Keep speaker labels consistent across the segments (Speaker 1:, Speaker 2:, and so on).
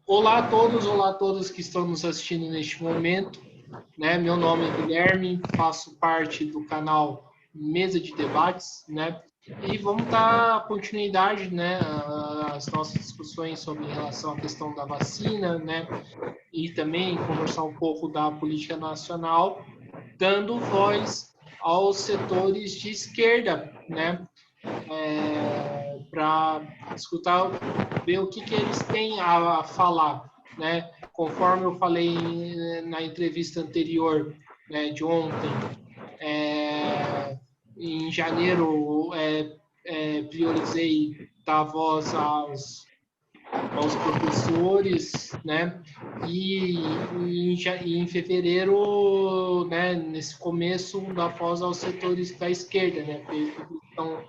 Speaker 1: Olá a todos que estão nos assistindo neste momento. Né? Meu nome é Guilherme, faço parte do canal Mesa de Debates, né? E vamos dar continuidade, né, às nossas discussões sobre em relação à questão da vacina, né? E também conversar um pouco da política nacional, dando voz aos setores de esquerda, né? Para escutar, ver o que eles têm a falar, né? Conforme eu falei na entrevista anterior, né, de ontem, em janeiro priorizei dar voz aos professores, né? Em fevereiro, né, nesse começo, da voz aos setores da esquerda, né? Que estão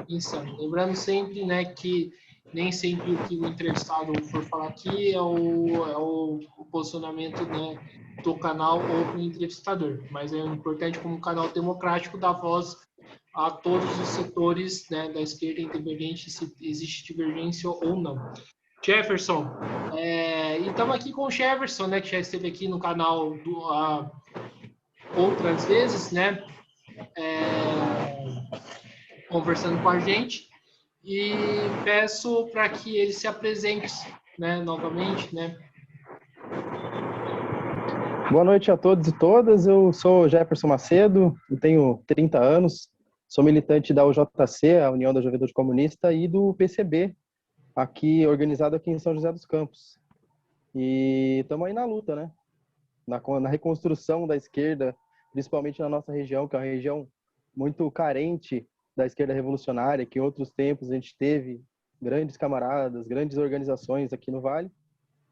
Speaker 1: pensando. Lembrando sempre, né, que nem sempre o que o entrevistado for falar aqui é o posicionamento, né, do canal ou do entrevistador, mas é importante como canal democrático dar voz a todos os setores, né, da esquerda, independente se existe divergência ou não. Jefferson, e estamos aqui com o Jefferson, né, que já esteve aqui no canal outras vezes, né, conversando com a gente, e peço para que ele se apresente, né, novamente, né.
Speaker 2: Boa noite a todos e todas. Eu sou Jefferson Macedo, eu tenho 30 anos, sou militante da UJC, a União da Juventude Comunista, e do PCB, organizado aqui em São José dos Campos. E estamos aí na luta, né? Na reconstrução da esquerda, principalmente na nossa região, que é uma região muito carente da esquerda revolucionária, que em outros tempos a gente teve grandes camaradas, grandes organizações aqui no Vale.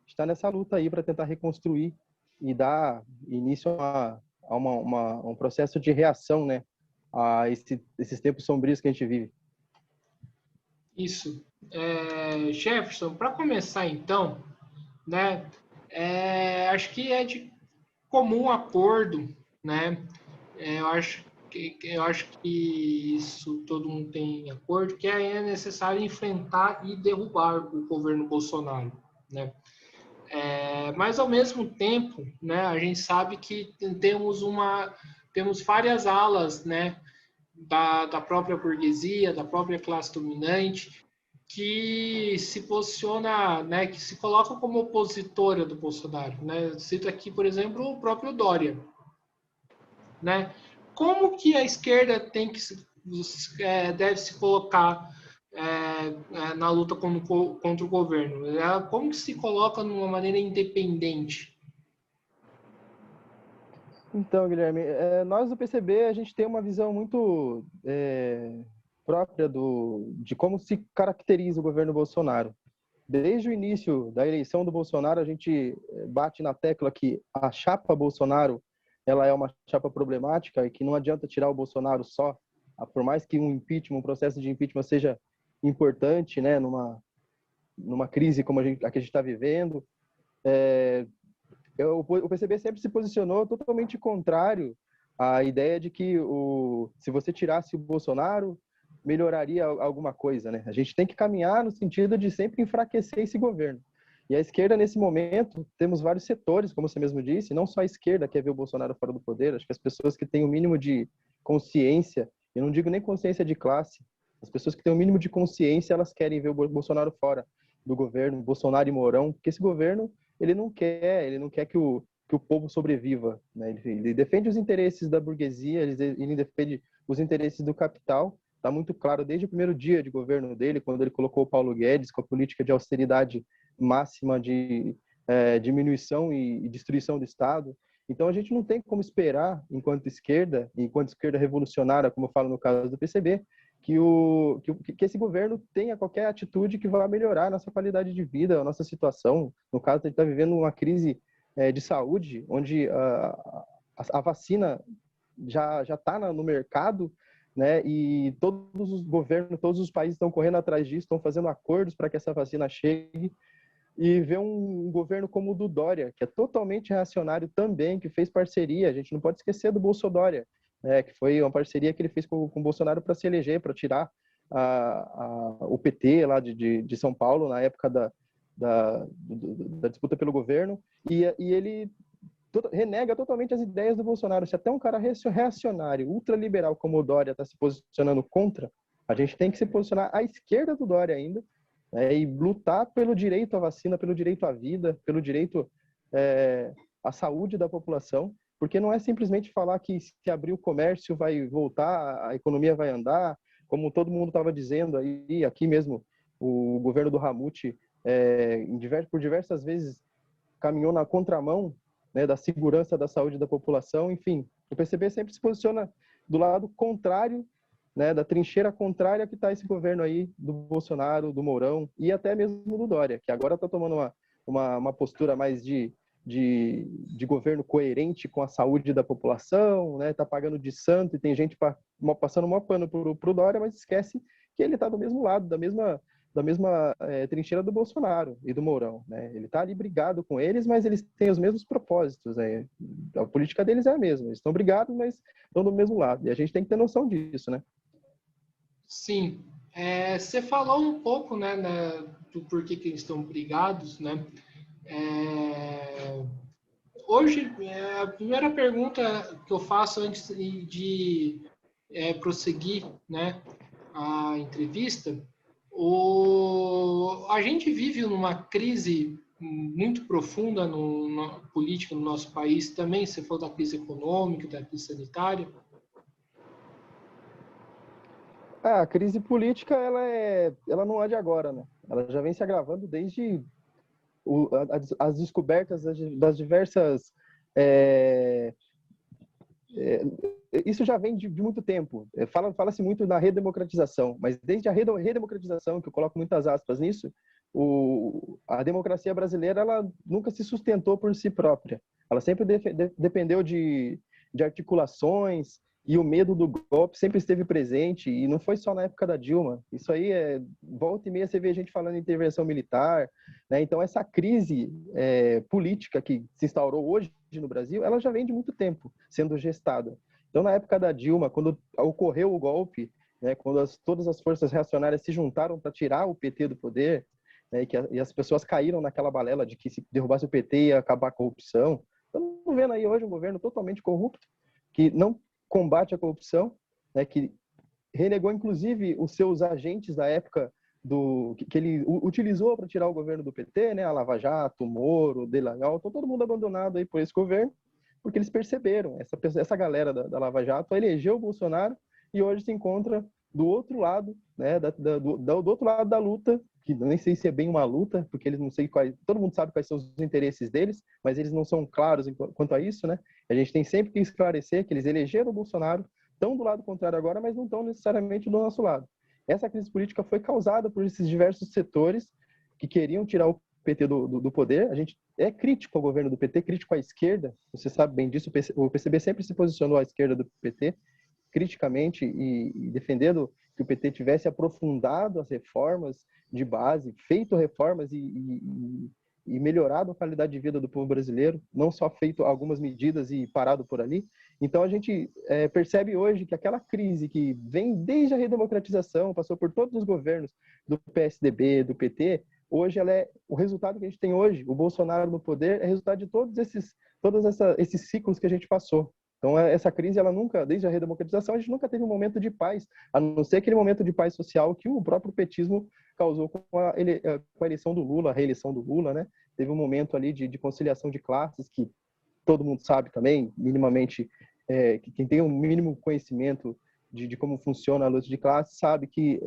Speaker 2: Está nessa luta aí para tentar reconstruir e dar início a um processo de reação, né, a esses tempos sombrios que a gente vive.
Speaker 1: Isso. Jefferson, para começar então, né, acho que é de comum acordo, né, eu acho que isso todo mundo tem acordo, que é necessário enfrentar e derrubar o governo Bolsonaro, né? Mas ao mesmo tempo, né, a gente sabe que temos várias alas, né, da própria burguesia, da própria classe dominante, que se posiciona, né, que se coloca como opositora do Bolsonaro, né? Cito aqui, por exemplo, o próprio Dória, né? Como que a esquerda deve se colocar na luta contra o governo? Como que se coloca de uma maneira independente?
Speaker 2: Então, Guilherme, nós do PCB, a gente tem uma visão muito própria de como se caracteriza o governo Bolsonaro. Desde o início da eleição do Bolsonaro, a gente bate na tecla que a chapa Bolsonaro ela é uma chapa problemática e que não adianta tirar o Bolsonaro só, por mais que um processo de impeachment seja importante, né, numa crise como a que a gente está vivendo. O PCB sempre se posicionou totalmente contrário à ideia de que se você tirasse o Bolsonaro, melhoraria alguma coisa, né? A gente tem que caminhar no sentido de sempre enfraquecer esse governo. E a esquerda, nesse momento, temos vários setores, como você mesmo disse, não só a esquerda quer ver o Bolsonaro fora do poder, acho que as pessoas que têm o mínimo de consciência, eu não digo nem consciência de classe, as pessoas que têm o mínimo de consciência, elas querem ver o Bolsonaro fora do governo, Bolsonaro e Mourão, porque esse governo, ele não quer que o povo sobreviva, né? Ele defende os interesses da burguesia, ele defende os interesses do capital. Está muito claro desde o primeiro dia de governo dele, quando ele colocou o Paulo Guedes com a política de austeridade máxima de diminuição e destruição do Estado. Então a gente não tem como esperar, enquanto esquerda revolucionária, como eu falo no caso do PCB, que esse governo tenha qualquer atitude que vá melhorar a nossa qualidade de vida, a nossa situação. No caso, a gente está vivendo uma crise de saúde, onde a vacina já está no mercado, né? E todos os governos, todos os países estão correndo atrás disso, estão fazendo acordos para que essa vacina chegue. E ver um governo como o do Dória, que é totalmente reacionário também, que fez parceria, a gente não pode esquecer do Bolsodória, né, que foi uma parceria que ele fez com o Bolsonaro para se eleger, para tirar o PT lá de São Paulo, na época da disputa pelo governo, e ele renega totalmente as ideias do Bolsonaro. Se até um cara reacionário, ultraliberal como o Dória está se posicionando contra, a gente tem que se posicionar à esquerda do Dória ainda, e lutar pelo direito à vacina, pelo direito à vida, pelo direito à saúde da população, porque não é simplesmente falar que se abrir o comércio vai voltar, a economia vai andar, como todo mundo estava dizendo aí, aqui mesmo, o governo do Ramute, por diversas vezes, caminhou na contramão, né, da segurança da saúde da população. Enfim, o PCB sempre se posiciona do lado contrário, né, da trincheira contrária que está esse governo aí do Bolsonaro, do Mourão e até mesmo do Dória, que agora está tomando uma postura mais de governo coerente com a saúde da população, né? Tá pagando de santo e tem gente passando o maior pano pro Dória, mas esquece que ele está do mesmo lado, da mesma trincheira do Bolsonaro e do Mourão, né? Ele está ali brigado com eles, mas eles têm os mesmos propósitos, né? A política deles é a mesma, eles estão brigados, mas estão do mesmo lado, e a gente tem que ter noção disso, né?
Speaker 1: Sim. Você falou um pouco, né, do porquê que eles estão brigados, né? Hoje, a primeira pergunta que eu faço antes de prosseguir, né, a entrevista, a gente vive numa crise muito profunda na política no nosso país também, se for da crise econômica, da crise sanitária.
Speaker 2: A crise política, ela não é de agora, né? Ela já vem se agravando desde as descobertas das diversas... isso já vem de muito tempo. Fala-se muito na redemocratização, mas desde a redemocratização, que eu coloco muitas aspas nisso, a democracia brasileira ela nunca se sustentou por si própria. Ela sempre dependeu de articulações, e o medo do golpe sempre esteve presente, e não foi só na época da Dilma. Isso aí, volta e meia você vê gente falando em intervenção militar, né? Então essa crise política que se instaurou hoje no Brasil, ela já vem de muito tempo sendo gestada. Então na época da Dilma, quando ocorreu o golpe, né, quando todas as forças reacionárias se juntaram para tirar o PT do poder, né, e as pessoas caíram naquela balela de que se derrubasse o PT ia acabar a corrupção. Estamos vendo aí hoje um governo totalmente corrupto, que não combate a corrupção, né, que renegou inclusive os seus agentes da época que ele utilizou para tirar o governo do PT, né, a Lava Jato, Moro, Delanhol, todo mundo abandonado aí por esse governo, porque eles perceberam, essa galera da Lava Jato elegeu o Bolsonaro e hoje se encontra do outro lado, né, do outro lado da luta, que nem sei se é bem uma luta, porque eles não sei todo mundo sabe quais são os interesses deles, mas eles não são claros quanto a isso, né? A gente tem sempre que esclarecer que eles elegeram o Bolsonaro, estão do lado contrário agora, mas não estão necessariamente do nosso lado. Essa crise política foi causada por esses diversos setores que queriam tirar o PT do poder. A gente é crítico ao governo do PT, crítico à esquerda, você sabe bem disso, o PCB sempre se posicionou à esquerda do PT, criticamente e defendendo que o PT tivesse aprofundado as reformas de base, feito reformas e melhorado a qualidade de vida do povo brasileiro, não só feito algumas medidas e parado por ali. Então a gente percebe hoje que aquela crise que vem desde a redemocratização, passou por todos os governos do PSDB, do PT, hoje o resultado que a gente tem hoje, o Bolsonaro no poder, é resultado de todos esses ciclos que a gente passou. Então, essa crise, ela nunca, desde a redemocratização, a gente nunca teve um momento de paz, a não ser aquele momento de paz social que o próprio petismo causou com a eleição do Lula, a reeleição do Lula, né? Teve um momento ali de conciliação de classes, que todo mundo sabe também, minimamente, quem tem um mínimo conhecimento de como funciona a luta de classe, sabe que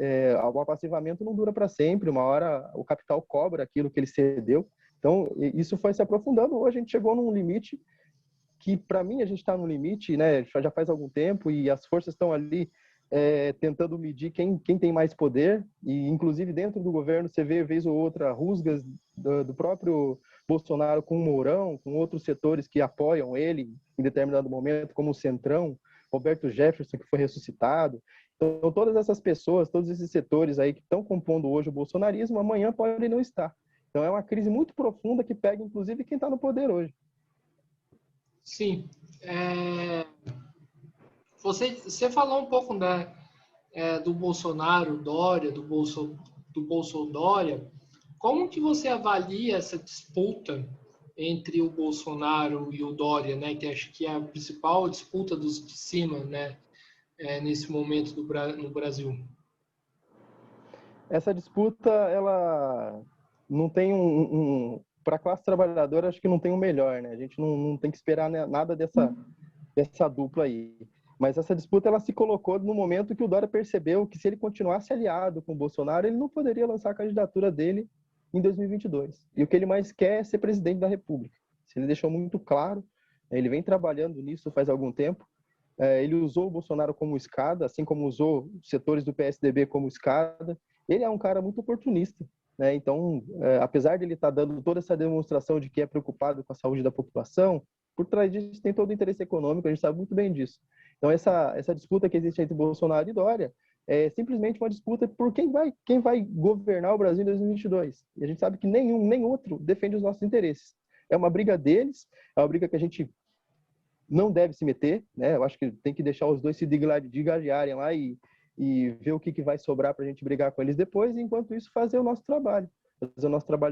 Speaker 2: o apassivamento não dura para sempre, uma hora o capital cobra aquilo que ele cedeu. Então, isso foi se aprofundando, hoje a gente chegou num limite que, para mim, a gente está no limite, né? Já faz algum tempo e as forças estão ali tentando medir quem tem mais poder, e inclusive dentro do governo você vê, vez ou outra, rusgas do próprio Bolsonaro com o Mourão, com outros setores que apoiam ele em determinado momento, como o Centrão, Roberto Jefferson, que foi ressuscitado. Então, todas essas pessoas, todos esses setores aí que estão compondo hoje o bolsonarismo, amanhã podem não estar. Então, é uma crise muito profunda que pega, inclusive, quem está no poder hoje.
Speaker 1: Sim. Você falou um pouco, né, do Bolsonaro, Dória, do Bolsonaro, como que você avalia essa disputa entre o Bolsonaro e o Dória, né? Que acho que é a principal disputa dos de cima, né? Nesse momento no Brasil.
Speaker 2: Essa disputa, ela não tem para a classe trabalhadora, acho que não tem o melhor, né? A gente não tem que esperar nada dessa dupla aí. Mas essa disputa, ela se colocou no momento que o Dória percebeu que se ele continuasse aliado com o Bolsonaro, ele não poderia lançar a candidatura dele em 2022. E o que ele mais quer é ser presidente da República. Isso ele deixou muito claro. Ele vem trabalhando nisso faz algum tempo. Ele usou o Bolsonaro como escada, assim como usou setores do PSDB como escada. Ele é um cara muito oportunista, né? Então, apesar de ele estar dando toda essa demonstração de que é preocupado com a saúde da população, por trás disso tem todo o interesse econômico, a gente sabe muito bem disso. Então, essa disputa que existe entre Bolsonaro e Dória é simplesmente uma disputa por quem vai governar o Brasil em 2022. E a gente sabe que nenhum, nem outro defende os nossos interesses. É uma briga deles, é uma briga que a gente não deve se meter, né? Eu acho que tem que deixar os dois se digladiarem lá e ver o que vai sobrar para a gente brigar com eles depois, e enquanto isso fazer o nosso trabalho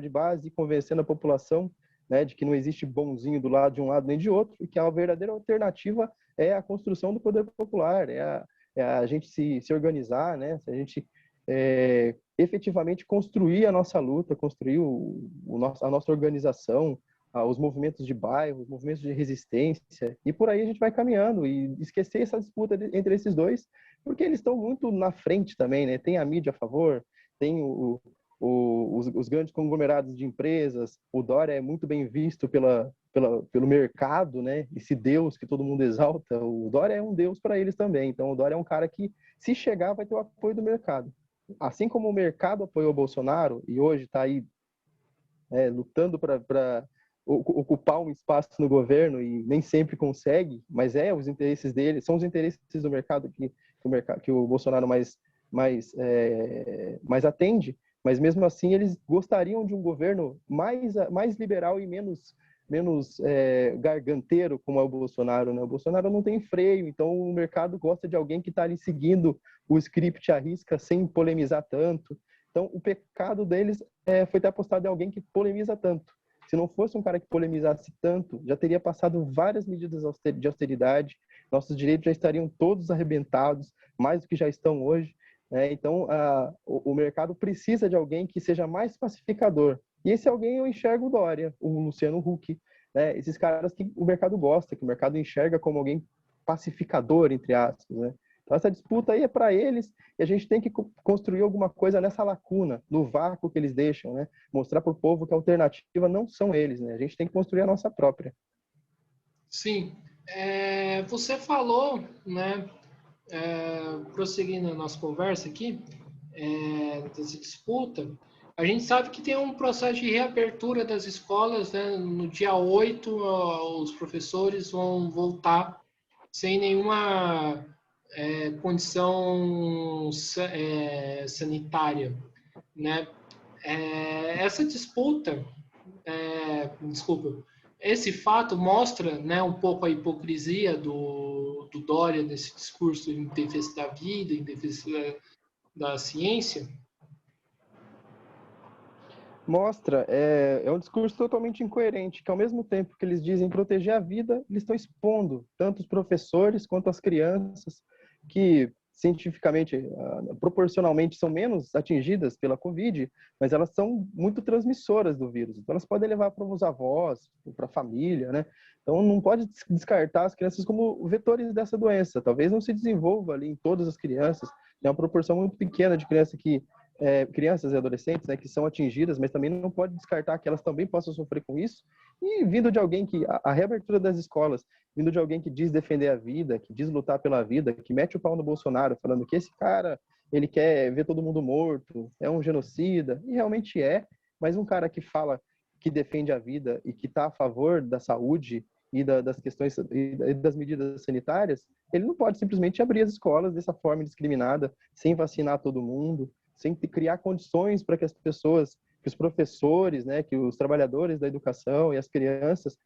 Speaker 2: de base, convencendo a população, né, de que não existe bonzinho do lado de um lado nem de outro, e que a verdadeira alternativa é a construção do poder popular, é a gente se organizar, né? Se a gente efetivamente construir a nossa luta, construir a nossa organização, os movimentos de bairro, os movimentos de resistência, e por aí a gente vai caminhando e esquecer essa disputa entre esses dois, porque eles estão muito na frente também, né? Tem a mídia a favor, tem os grandes conglomerados de empresas, o Dória é muito bem visto pelo mercado, né? Esse Deus que todo mundo exalta, o Dória é um Deus para eles também, então o Dória é um cara que, se chegar, vai ter o apoio do mercado. Assim como o mercado apoiou o Bolsonaro e hoje está aí lutando para ocupar um espaço no governo e nem sempre consegue, mas os interesses dele, são os interesses do mercado que o Bolsonaro mais atende, mas mesmo assim eles gostariam de um governo mais liberal e menos garganteiro como é o Bolsonaro, né? O Bolsonaro não tem freio, então o mercado gosta de alguém que está ali seguindo o script à risca sem polemizar tanto. Então o pecado deles foi ter apostado em alguém que polemiza tanto. Se não fosse um cara que polemizasse tanto, já teria passado várias medidas de austeridade, nossos direitos já estariam todos arrebentados, mais do que já estão hoje. Então, o mercado precisa de alguém que seja mais pacificador. E esse alguém eu enxergo o Dória, o Luciano Huck, né? Esses caras que o mercado gosta, que o mercado enxerga como alguém pacificador, entre aspas, né? Então, essa disputa aí é para eles e a gente tem que construir alguma coisa nessa lacuna, no vácuo que eles deixam, né? Mostrar para o povo que a alternativa não são eles, né? A gente tem que construir a nossa própria.
Speaker 1: Sim. Você falou, né, prosseguindo a nossa conversa aqui, dessa disputa, a gente sabe que tem um processo de reabertura das escolas, né? No dia 8, os professores vão voltar sem nenhuma condição sanitária, né? Essa disputa, desculpa, esse fato mostra, né, um pouco a hipocrisia do Dória nesse discurso em defesa da vida, em defesa da ciência.
Speaker 2: Mostra, é um discurso totalmente incoerente, que ao mesmo tempo que eles dizem proteger a vida, eles estão expondo tanto os professores quanto as crianças, que cientificamente, proporcionalmente, são menos atingidas pela Covid, mas elas são muito transmissoras do vírus. Então, elas podem levar para os avós, para a família, né? Então, não pode descartar as crianças como vetores dessa doença. Talvez não se desenvolva ali em todas as crianças. Tem uma proporção muito pequena de crianças e adolescentes, né, que são atingidas, mas também não pode descartar que elas também possam sofrer com isso. E vindo de alguém que a reabertura das escolas, vindo de alguém que diz defender a vida, que diz lutar pela vida, que mete o pau no Bolsonaro, falando que esse cara, ele quer ver todo mundo morto, é um genocida, e realmente é, mas um cara que fala que defende a vida e que está a favor da saúde e das questões e das medidas sanitárias, ele não pode simplesmente abrir as escolas dessa forma indiscriminada, sem vacinar todo mundo, sem criar condições para que as pessoas, que os professores, né, que os trabalhadores da educação e as crianças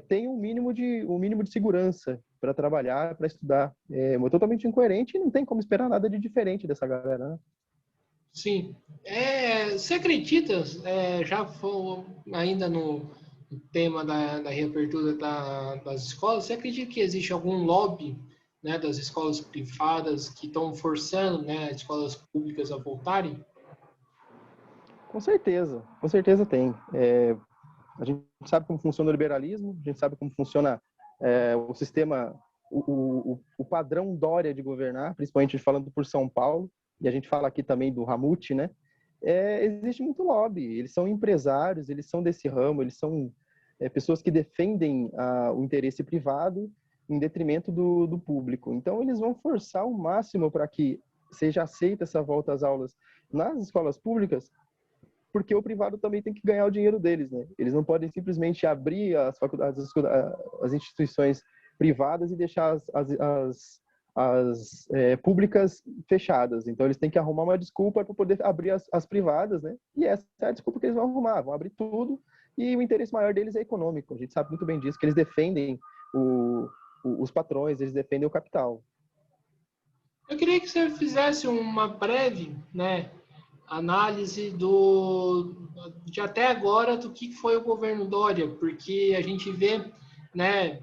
Speaker 2: tenham um mínimo de segurança para trabalhar, para estudar. É totalmente incoerente e não tem como esperar nada de diferente dessa galera, né?
Speaker 1: Sim. Você acredita, já foi ainda no tema da reabertura das escolas, você acredita que existe algum lobby, né, das escolas privadas que estão forçando, né, as escolas públicas a voltarem?
Speaker 2: Com certeza tem. A gente sabe como funciona o liberalismo, a gente sabe como funciona o sistema, o padrão Dória de governar, principalmente falando por São Paulo, e a gente fala aqui também do Ramute, né? Existe muito lobby, eles são empresários, eles são desse ramo, eles são pessoas que defendem o interesse privado em detrimento do público. Então, eles vão forçar o máximo para que seja aceita essa volta às aulas nas escolas públicas, porque o privado também tem que ganhar o dinheiro deles, né? Eles não podem simplesmente abrir as faculdades, as instituições privadas e deixar as públicas fechadas. Então eles têm que arrumar uma desculpa para poder abrir as privadas, né? E essa é a desculpa que eles vão arrumar, vão abrir tudo e o interesse maior deles é econômico. A gente sabe muito bem disso, que eles defendem os patrões, eles defendem o capital.
Speaker 1: Eu queria que você fizesse uma breve, né, análise de até agora do que foi o governo Dória, porque a gente vê, né,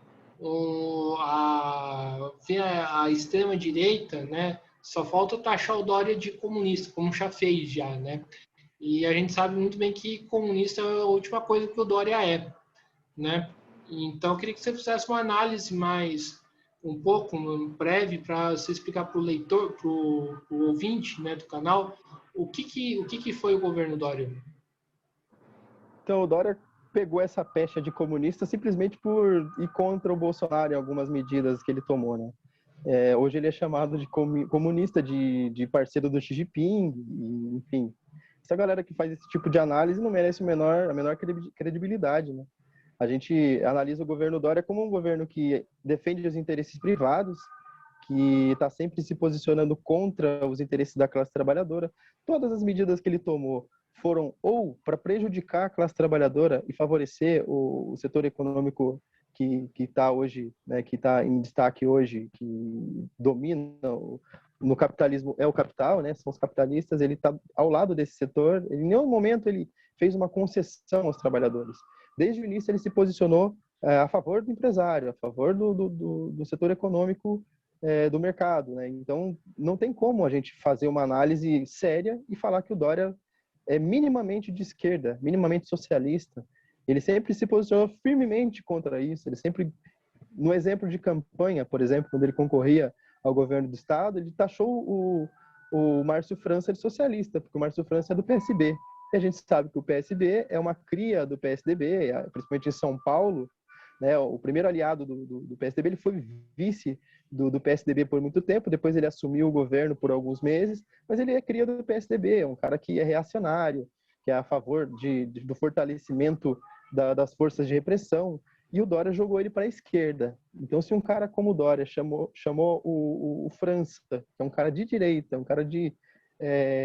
Speaker 1: a extrema direita, né, só falta taxar o Dória de comunista, como já fez já, né? E a gente sabe muito bem que comunista é a última coisa que o Dória é, né? Então eu queria que você fizesse uma análise mais um pouco breve para você explicar para o leitor, para o ouvinte, né, do canal, o que foi o governo Dória.
Speaker 2: Então, o Dória pegou essa pecha de comunista simplesmente por ir contra o Bolsonaro em algumas medidas que ele tomou, né? Hoje ele é chamado de comunista, de parceiro do Xi Jinping, enfim. Essa galera que faz esse tipo de análise não merece a menor credibilidade, né? A gente analisa o governo Dória como um governo que defende os interesses privados, que está sempre se posicionando contra os interesses da classe trabalhadora. Todas as medidas que ele tomou foram ou para prejudicar a classe trabalhadora e favorecer o setor econômico que está hoje, né, que está em destaque hoje, que domina no capitalismo é o capital, né? São os capitalistas. Ele está ao lado desse setor. Em nenhum momento ele fez uma concessão aos trabalhadores. Desde o início ele se posicionou a favor do empresário, a favor do setor econômico do mercado, né? Então não tem como a gente fazer uma análise séria e falar que o Dória é minimamente de esquerda, minimamente socialista. Ele sempre se posicionou firmemente contra isso. Ele sempre, no exemplo de campanha, por exemplo, quando ele concorria ao governo do estado, ele taxou o Márcio França de socialista, porque o Márcio França é do PSB. E a gente sabe que o PSB é uma cria do PSDB, principalmente em São Paulo, né? O primeiro aliado do PSDB, ele foi vice do PSDB por muito tempo, depois ele assumiu o governo por alguns meses, mas ele é cria do PSDB, é um cara que é reacionário, que é a favor do fortalecimento das forças de repressão, e o Dória jogou ele para a esquerda. Então, se um cara como o Dória chamou o França, que é um cara de direita, um cara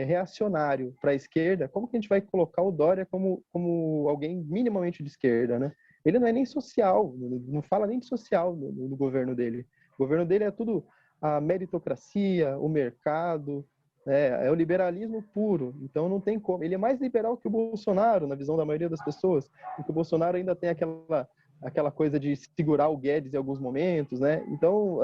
Speaker 2: reacionário para a esquerda, como que a gente vai colocar o Dória como alguém minimamente de esquerda, né? Ele não é nem social, não fala nem de social no governo dele. O governo dele é tudo a meritocracia, o mercado, é o liberalismo puro. Então não tem como. Ele é mais liberal que o Bolsonaro, na visão da maioria das pessoas, porque o Bolsonaro ainda tem aquela coisa de segurar o Guedes em alguns momentos, né? Então,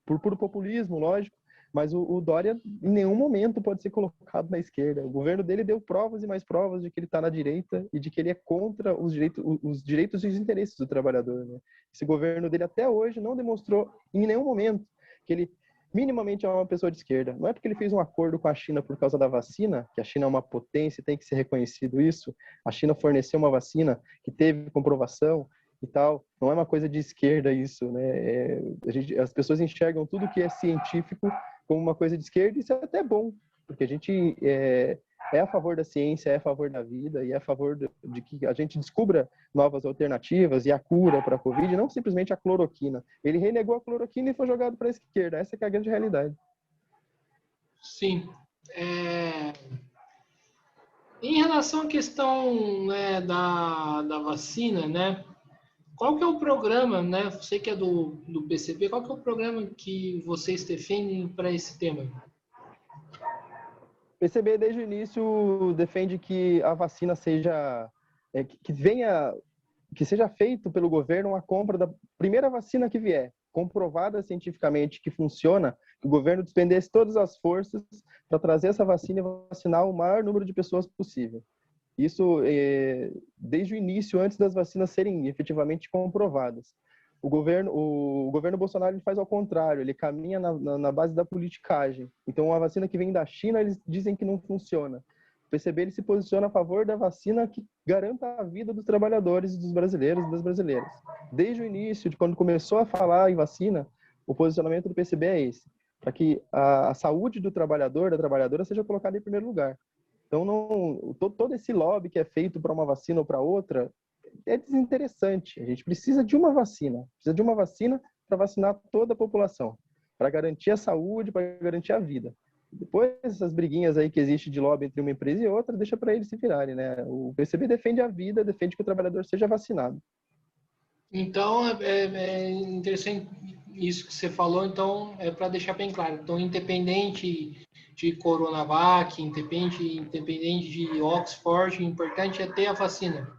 Speaker 2: por puro populismo, lógico, mas o Dória em nenhum momento pode ser colocado na esquerda. O governo dele deu provas e mais provas de que ele está na direita e de que ele é contra os direitos e os interesses do trabalhador, né? Esse governo dele até hoje não demonstrou em nenhum momento que ele minimamente é uma pessoa de esquerda. Não é porque ele fez um acordo com a China por causa da vacina, que a China é uma potência e tem que ser reconhecido isso. A China forneceu uma vacina que teve comprovação e tal. Não é uma coisa de esquerda isso, né? As pessoas enxergam tudo que é científico como uma coisa de esquerda, e isso é até bom, porque a gente é a favor da ciência, é a favor da vida e é a favor de que a gente descubra novas alternativas e a cura para a Covid, não simplesmente a cloroquina. Ele renegou a cloroquina e foi jogado para a esquerda. Essa é a grande realidade.
Speaker 1: Sim. Em relação à questão, né, da vacina, né? Qual que é o programa, né? Você que é do PCB, qual que é o programa que vocês defendem para esse tema?
Speaker 2: PCB desde o início defende que a vacina seja que seja feito pelo governo uma compra da primeira vacina que vier, comprovada cientificamente que funciona, que o governo despendesse todas as forças para trazer essa vacina e vacinar o maior número de pessoas possível. Isso desde o início, antes das vacinas serem efetivamente comprovadas. O governo Bolsonaro ele faz ao contrário, ele caminha na base da politicagem. Então, a vacina que vem da China, eles dizem que não funciona. O PCB ele se posiciona a favor da vacina que garanta a vida dos trabalhadores, dos brasileiros e das brasileiras. Desde o início, de quando começou a falar em vacina, o posicionamento do PCB é esse, para que a saúde do trabalhador, da trabalhadora, seja colocada em primeiro lugar. Então, todo esse lobby que é feito para uma vacina ou para outra é desinteressante. A gente precisa de uma vacina para vacinar toda a população, para garantir a saúde, para garantir a vida. Depois, essas briguinhas aí que existe de lobby entre uma empresa e outra, deixa para eles se virarem, né? O PCB defende a vida, defende que o trabalhador seja vacinado.
Speaker 1: Então, é interessante isso que você falou, então, é para deixar bem claro. Então, independente de Coronavac, independente de Oxford, o importante é ter a vacina.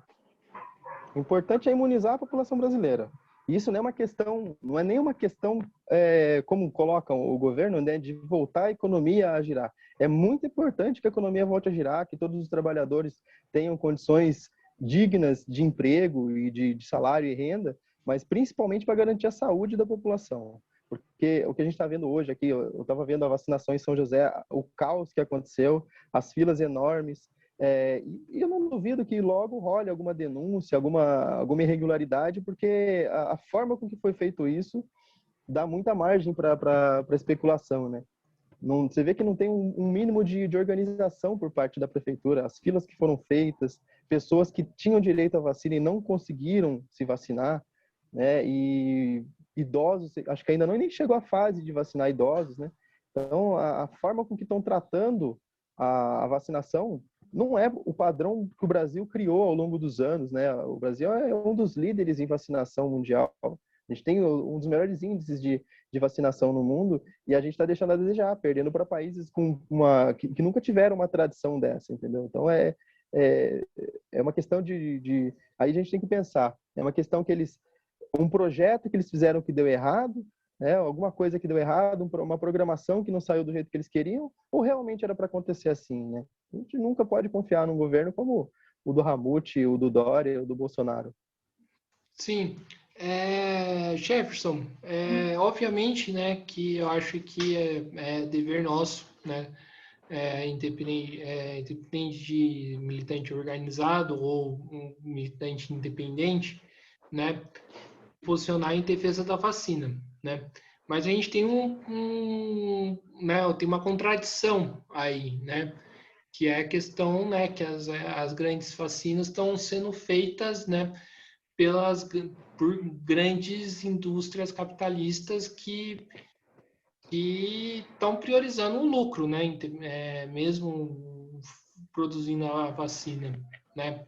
Speaker 2: O importante é imunizar a população brasileira. Isso não é nem uma questão como colocam o governo, né, de voltar a economia a girar. É muito importante que a economia volte a girar, que todos os trabalhadores tenham condições dignas de emprego e de salário e renda, mas principalmente para garantir a saúde da população. Porque o que a gente está vendo hoje aqui, eu estava vendo a vacinação em São José, o caos que aconteceu, as filas enormes, e eu não duvido que logo role alguma denúncia, alguma irregularidade, porque a forma com que foi feito isso dá muita margem para especulação, né? Não, você vê que não tem um mínimo de organização por parte da prefeitura, as filas que foram feitas, pessoas que tinham direito à vacina e não conseguiram se vacinar, né? E idosos, acho que ainda nem chegou a fase de vacinar idosos, né? Então, a forma com que estão tratando a vacinação não é o padrão que o Brasil criou ao longo dos anos, né? O Brasil é um dos líderes em vacinação mundial. A gente tem um dos melhores índices de vacinação no mundo e a gente está deixando a desejar, perdendo para países que nunca tiveram uma tradição dessa, entendeu? Então, é uma questão Aí a gente tem que pensar, é uma questão que um projeto que eles fizeram que deu errado, né? Alguma coisa que deu errado, uma programação que não saiu do jeito que eles queriam, ou realmente era para acontecer assim, né? A gente nunca pode confiar num governo como o do Ramute, o do Dória, o do Bolsonaro.
Speaker 1: Sim. Jefferson, obviamente, né, que eu acho que é dever nosso, né, independente de militante organizado ou um militante independente, né, posicionar em defesa da vacina, né? Mas a gente tem né, tem uma contradição aí, né? Que é a questão, né, que as grandes vacinas estão sendo feitas, né, por grandes indústrias capitalistas que estão priorizando o lucro, né? Mesmo produzindo a vacina, né?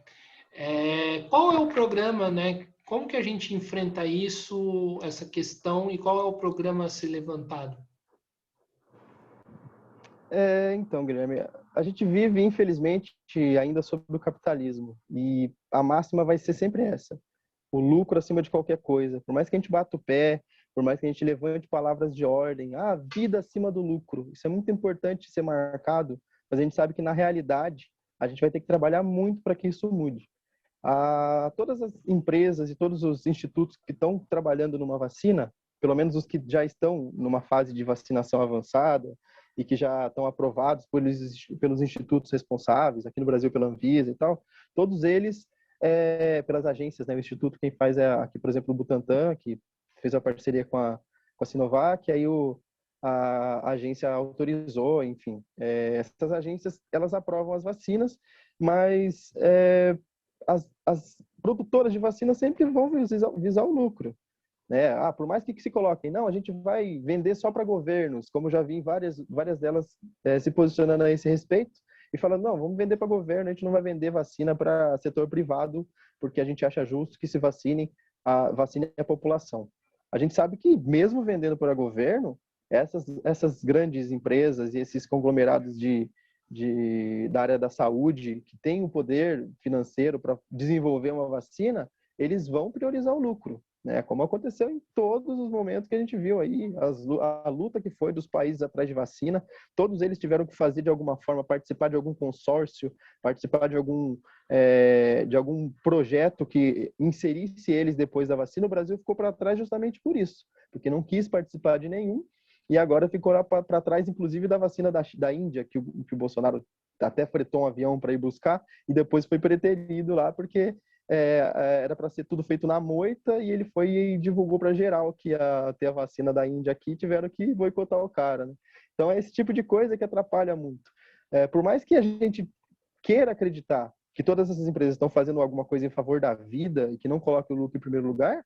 Speaker 1: Qual é o programa, né? Como que a gente enfrenta isso, essa questão, e qual é o programa a ser levantado?
Speaker 2: Então, Guilherme, a gente vive, infelizmente, ainda sob o capitalismo e a máxima vai ser sempre essa: o lucro acima de qualquer coisa. Por mais que a gente bata o pé, por mais que a gente levante palavras de ordem, vida acima do lucro. Isso é muito importante ser marcado, mas a gente sabe que na realidade a gente vai ter que trabalhar muito para que isso mude. Todas as empresas e todos os institutos que estão trabalhando numa vacina, pelo menos os que já estão numa fase de vacinação avançada e que já estão aprovados pelos institutos responsáveis, aqui no Brasil pela Anvisa e tal, todos eles, pelas agências, né? O instituto quem faz é aqui, por exemplo, o Butantan, que fez a parceria com a Sinovac, aí a agência autorizou, enfim. Essas agências, elas aprovam as vacinas, mas as produtoras de vacina sempre vão visar o lucro, né? Por mais que se coloquem, não, a gente vai vender só para governos, como já vi várias delas se posicionando a esse respeito e falando, não, vamos vender para governo, a gente não vai vender vacina para setor privado, porque a gente acha justo que se vacine a população. A gente sabe que mesmo vendendo para governo, essas grandes empresas e esses conglomerados de da área da saúde, que tem o poder financeiro para desenvolver uma vacina, eles vão priorizar o lucro, né? Como aconteceu em todos os momentos que a gente viu aí, a luta que foi dos países atrás de vacina, todos eles tiveram que fazer de alguma forma, participar de algum consórcio, participar de algum projeto que inserisse eles depois da vacina. O Brasil ficou para trás justamente por isso, porque não quis participar de nenhum, e agora ficou lá para trás, inclusive, da vacina da Índia, que o Bolsonaro até fretou um avião para ir buscar, e depois foi preterido lá, porque era para ser tudo feito na moita, e ele foi e divulgou para geral que ia ter a vacina da Índia aqui, tiveram que boicotar o cara, né? Então é esse tipo de coisa que atrapalha muito. Por mais que a gente queira acreditar que todas essas empresas estão fazendo alguma coisa em favor da vida e que não colocam o lucro em primeiro lugar,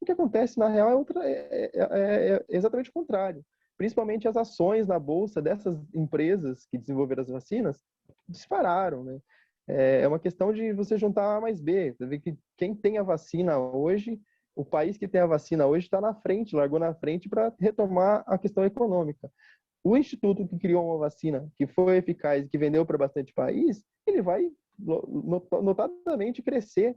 Speaker 2: o que acontece na real é exatamente o contrário. Principalmente as ações na bolsa dessas empresas que desenvolveram as vacinas dispararam, né? É uma questão de você juntar A mais B. Você vê que quem tem a vacina hoje, o país que tem a vacina hoje está na frente, largou na frente para retomar a questão econômica. O instituto que criou uma vacina que foi eficaz e que vendeu para bastante país, ele vai notadamente crescer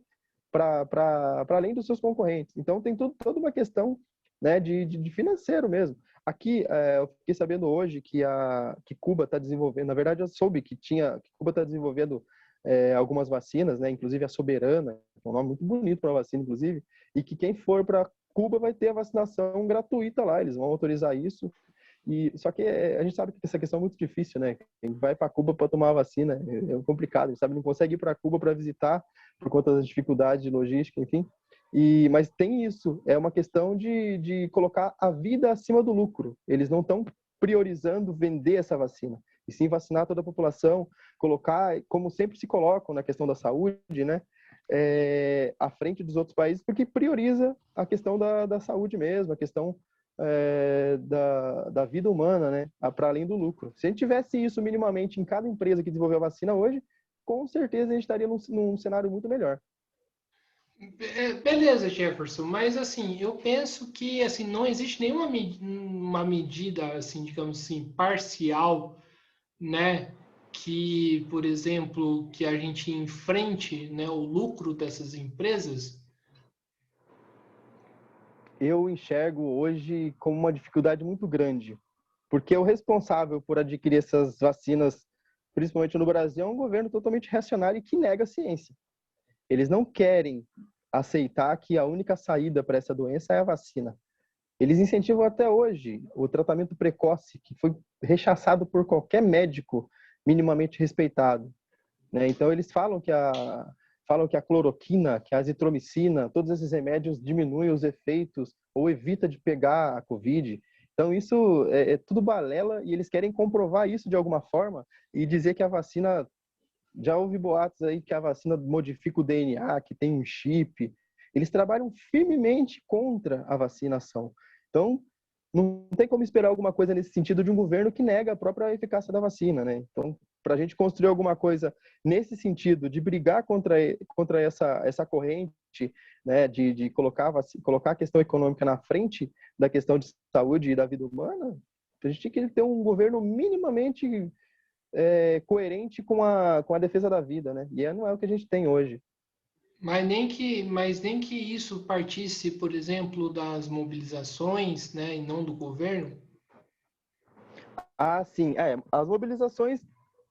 Speaker 2: para além dos seus concorrentes. Então tem toda uma questão, né, de financeiro mesmo. Aqui, eu fiquei sabendo hoje que Cuba está desenvolvendo, na verdade eu soube que Cuba está desenvolvendo algumas vacinas, né, inclusive a Soberana, que é um nome muito bonito para uma vacina, inclusive, e que quem for para Cuba vai ter a vacinação gratuita lá, eles vão autorizar isso. Só que a gente sabe que essa questão é muito difícil, né? Quem vai para Cuba para tomar a vacina é complicado, a gente sabe, não consegue ir para Cuba para visitar por conta das dificuldades de logística, enfim. Mas tem isso, é uma questão de colocar a vida acima do lucro. Eles não estão priorizando vender essa vacina, e sim vacinar toda a população, colocar, como sempre se colocam na questão da saúde, né? À frente dos outros países, porque prioriza a questão da saúde mesmo, a questão da vida humana, né? Para além do lucro. Se a gente tivesse isso minimamente em cada empresa que desenvolveu a vacina hoje, com certeza a gente estaria num cenário muito melhor.
Speaker 1: Beleza, Jefferson, mas assim, eu penso que assim não existe nenhuma uma medida assim, digamos assim, parcial, né, que, por exemplo, que a gente enfrente, né, o lucro dessas empresas.
Speaker 2: Eu enxergo hoje como uma dificuldade muito grande, porque o responsável por adquirir essas vacinas, principalmente no Brasil, é um governo totalmente reacionário e que nega a ciência. Eles não querem aceitar que a única saída para essa doença é a vacina. Eles incentivam até hoje o tratamento precoce, que foi rechaçado por qualquer médico minimamente respeitado, né? Então eles falam que a cloroquina, que a azitromicina, todos esses remédios diminuem os efeitos ou evita de pegar a Covid. Então isso é tudo balela, e eles querem comprovar isso de alguma forma e dizer que a vacina, já houve boatos aí que a vacina modifica o DNA, que tem um chip. Eles trabalham firmemente contra a vacinação. Então, não tem como esperar alguma coisa nesse sentido de um governo que nega a própria eficácia da vacina, né? Então, para a gente construir alguma coisa nesse sentido, de brigar contra essa corrente, né, de colocar a questão econômica na frente da questão de saúde e da vida humana, a gente tem que ter um governo minimamente coerente com a defesa da vida, né? E não é o que a gente tem hoje.
Speaker 1: Mas nem que isso partisse, por exemplo, das mobilizações, né, e não do governo.
Speaker 2: Ah, sim. As mobilizações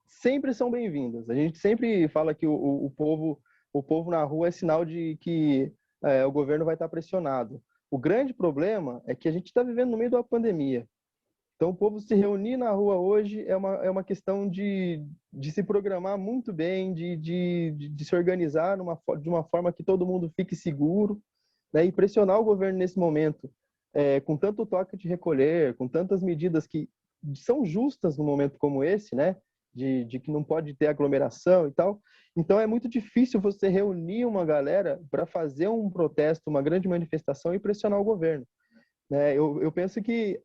Speaker 2: sempre são bem-vindas. A gente sempre fala que o povo na rua é sinal de que o governo vai estar pressionado. O grande problema é que a gente está vivendo no meio da pandemia. Então, o povo se reunir na rua hoje é uma questão de se programar muito bem, de se organizar de uma forma que todo mundo fique seguro, né, e pressionar o governo nesse momento, com tanto toque de recolher, com tantas medidas que são justas num momento como esse, né, de que não pode ter aglomeração e tal. Então, é muito difícil você reunir uma galera para fazer um protesto, uma grande manifestação e pressionar o governo, né? Eu penso que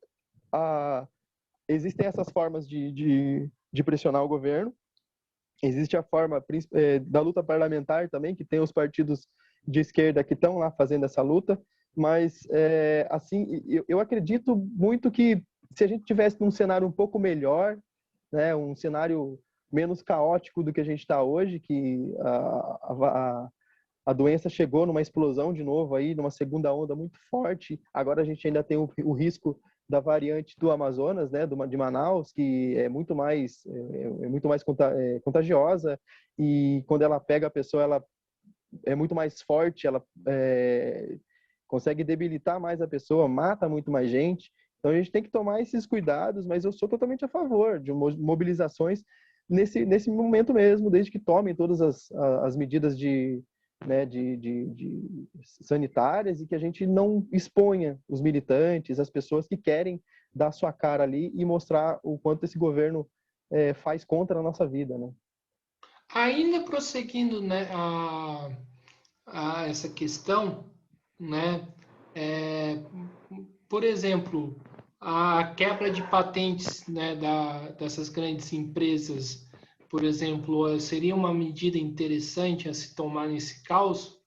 Speaker 2: existem essas formas de pressionar o governo. Existe a forma da luta parlamentar também, que tem os partidos de esquerda que estão lá fazendo essa luta, mas assim, eu acredito muito que se a gente tivesse um cenário um pouco melhor, né, um cenário menos caótico do que a gente está hoje, que a doença chegou numa explosão de novo aí, numa segunda onda muito forte. Agora a gente ainda tem o risco da variante do Amazonas, né, de Manaus, que é muito mais contagiosa, e quando ela pega a pessoa, ela é muito mais forte, ela consegue debilitar mais a pessoa, mata muito mais gente. Então a gente tem que tomar esses cuidados, mas eu sou totalmente a favor de mobilizações nesse momento mesmo, desde que tomem todas as medidas né, de sanitárias, e que a gente não exponha os militantes, as pessoas que querem dar sua cara ali e mostrar o quanto esse governo faz contra a nossa vida, né?
Speaker 1: Ainda prosseguindo, né, a essa questão, né, é, por exemplo, a quebra de patentes, né, dessas grandes empresas, por exemplo, seria uma medida interessante a se tomar nesse caos?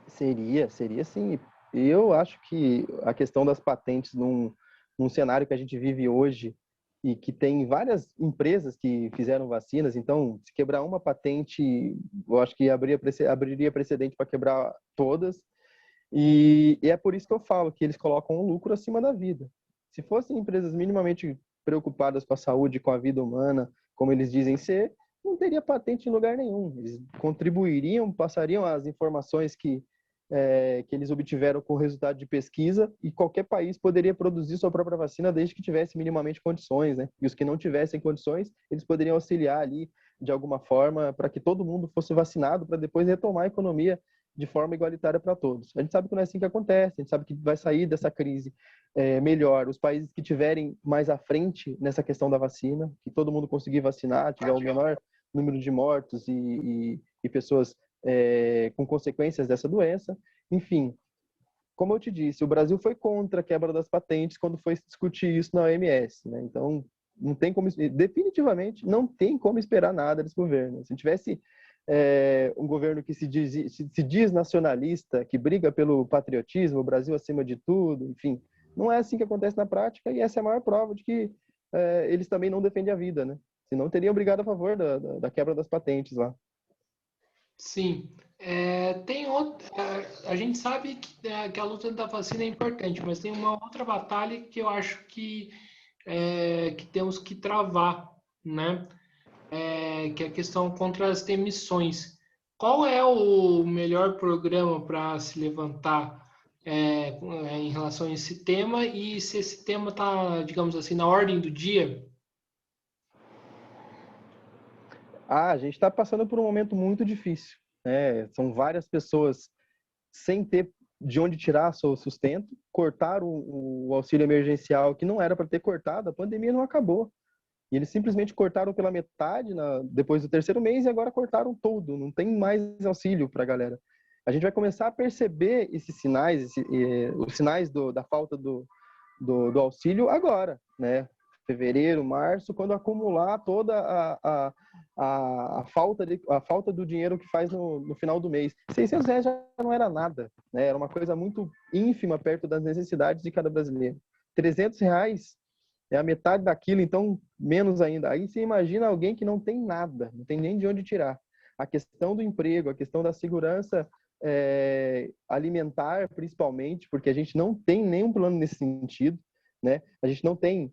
Speaker 2: Seria sim. Eu acho que a questão das patentes num cenário que a gente vive hoje, e que tem várias empresas que fizeram vacinas, então, se quebrar uma patente, eu acho que abriria precedente para quebrar todas, e é por isso que eu falo que eles colocam o lucro acima da vida. Se fossem empresas minimamente preocupadas com a saúde, com a vida humana, como eles dizem ser, não teria patente em lugar nenhum. Eles contribuiriam, passariam as informações que eles obtiveram com o resultado de pesquisa, e qualquer país poderia produzir sua própria vacina desde que tivesse minimamente condições, né? E os que não tivessem condições, eles poderiam auxiliar ali de alguma forma para que todo mundo fosse vacinado, para depois retomar a economia de forma igualitária para todos. A gente sabe que não é assim que acontece, a gente sabe que vai sair dessa crise melhor os países que tiverem mais à frente nessa questão da vacina, que todo mundo conseguir vacinar, tiver o menor número de mortos e pessoas com consequências dessa doença. Enfim, como eu te disse, o Brasil foi contra a quebra das patentes quando foi discutir isso na OMS, né? Então, não tem como, definitivamente, não tem como esperar nada desse governo. Se tivesse um governo que se diz nacionalista, que briga pelo patriotismo, o Brasil acima de tudo, enfim, não é assim que acontece na prática, e essa é a maior prova de que eles também não defendem a vida, né? Senão teriam brigado a favor da quebra das patentes lá.
Speaker 1: Sim. Tem outra, a gente sabe que a luta da vacina é importante, mas tem uma outra batalha que eu acho que temos que travar, né? Que é a questão contra as demissões. Qual é o melhor programa para se levantar em relação a esse tema, e se esse tema está, digamos assim, na ordem do dia?
Speaker 2: A gente está passando por um momento muito difícil, né? São várias pessoas sem ter de onde tirar seu sustento, cortaram o auxílio emergencial, que não era para ter cortado, a pandemia não acabou. E eles simplesmente cortaram pela metade depois do terceiro mês, e agora cortaram tudo, não tem mais auxílio para a galera. A gente vai começar a perceber esses sinais, os sinais da falta do auxílio agora, né? Fevereiro, março, quando acumular toda a falta do dinheiro que faz no final do mês. R$ 600 já não era nada, né? Era uma coisa muito ínfima perto das necessidades de cada brasileiro. R$ 300 é a metade daquilo, então menos ainda. Aí você imagina alguém que não tem nada, não tem nem de onde tirar. A questão do emprego, a questão da segurança alimentar, principalmente, porque a gente não tem nenhum plano nesse sentido, né? A gente não tem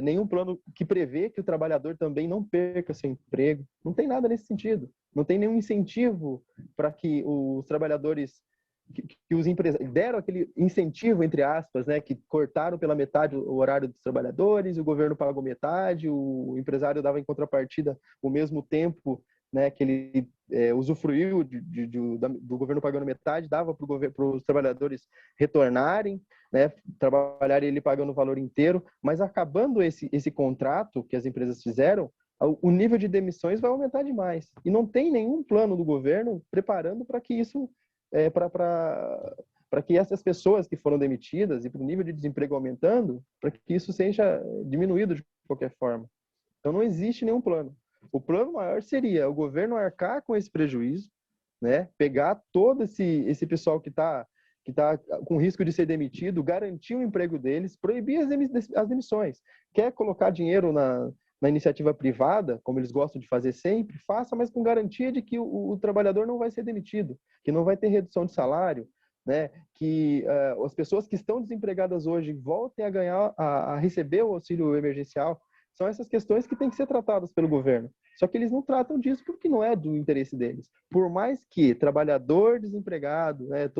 Speaker 2: nenhum plano que prevê que o trabalhador também não perca seu emprego. Não tem nada nesse sentido. Não tem nenhum incentivo para que os trabalhadores, que os empresários deram aquele incentivo, entre aspas, né, que cortaram pela metade o horário dos trabalhadores, o governo pagou metade, o empresário dava em contrapartida o mesmo tempo, né, que ele usufruiu do governo pagando metade, dava para os trabalhadores retornarem, né, trabalhar ele pagando o valor inteiro, mas acabando esse contrato que as empresas fizeram, o nível de demissões vai aumentar demais. E não tem nenhum plano do governo preparando para que isso, para que essas pessoas que foram demitidas e para o nível de desemprego aumentando, para que isso seja diminuído de qualquer forma. Então não existe nenhum plano. O plano maior seria o governo arcar com esse prejuízo, né? Pegar todo esse pessoal que está com risco de ser demitido, garantir o emprego deles, proibir as demissões. Quer colocar dinheiro na iniciativa privada, como eles gostam de fazer sempre, faça, mas com garantia de que o trabalhador não vai ser demitido, que não vai ter redução de salário, né? Que as pessoas que estão desempregadas hoje voltem a ganhar, a receber o auxílio emergencial. São essas questões que têm que ser tratadas pelo governo. Só que eles não tratam disso porque não é do interesse deles. Por mais que trabalhador desempregado, né,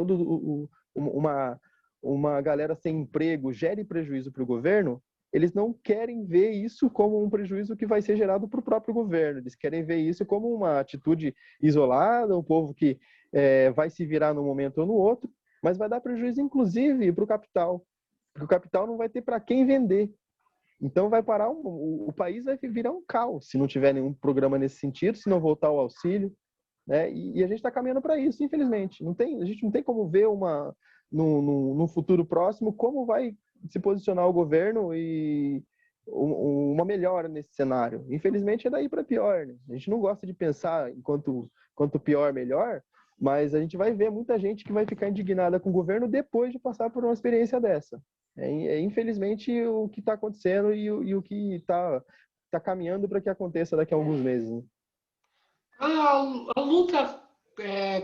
Speaker 2: uma galera sem emprego gere prejuízo para o governo, eles não querem ver isso como um prejuízo que vai ser gerado para o próprio governo. Eles querem ver isso como uma atitude isolada, um povo que vai se virar num momento ou no outro, mas vai dar prejuízo, inclusive, para o capital. Porque o capital não vai ter para quem vender. Então vai parar, o país vai virar um caos se não tiver nenhum programa nesse sentido, se não voltar o auxílio, né? E a gente está caminhando para isso, infelizmente. A gente não tem como ver no futuro próximo como vai se posicionar o governo e uma melhora nesse cenário. Infelizmente é daí para pior, né? A gente não gosta de pensar quanto pior, melhor, mas a gente vai ver muita gente que vai ficar indignada com o governo depois de passar por uma experiência dessa. Infelizmente o que está acontecendo e o que está caminhando para que aconteça daqui a alguns meses, né?
Speaker 1: A luta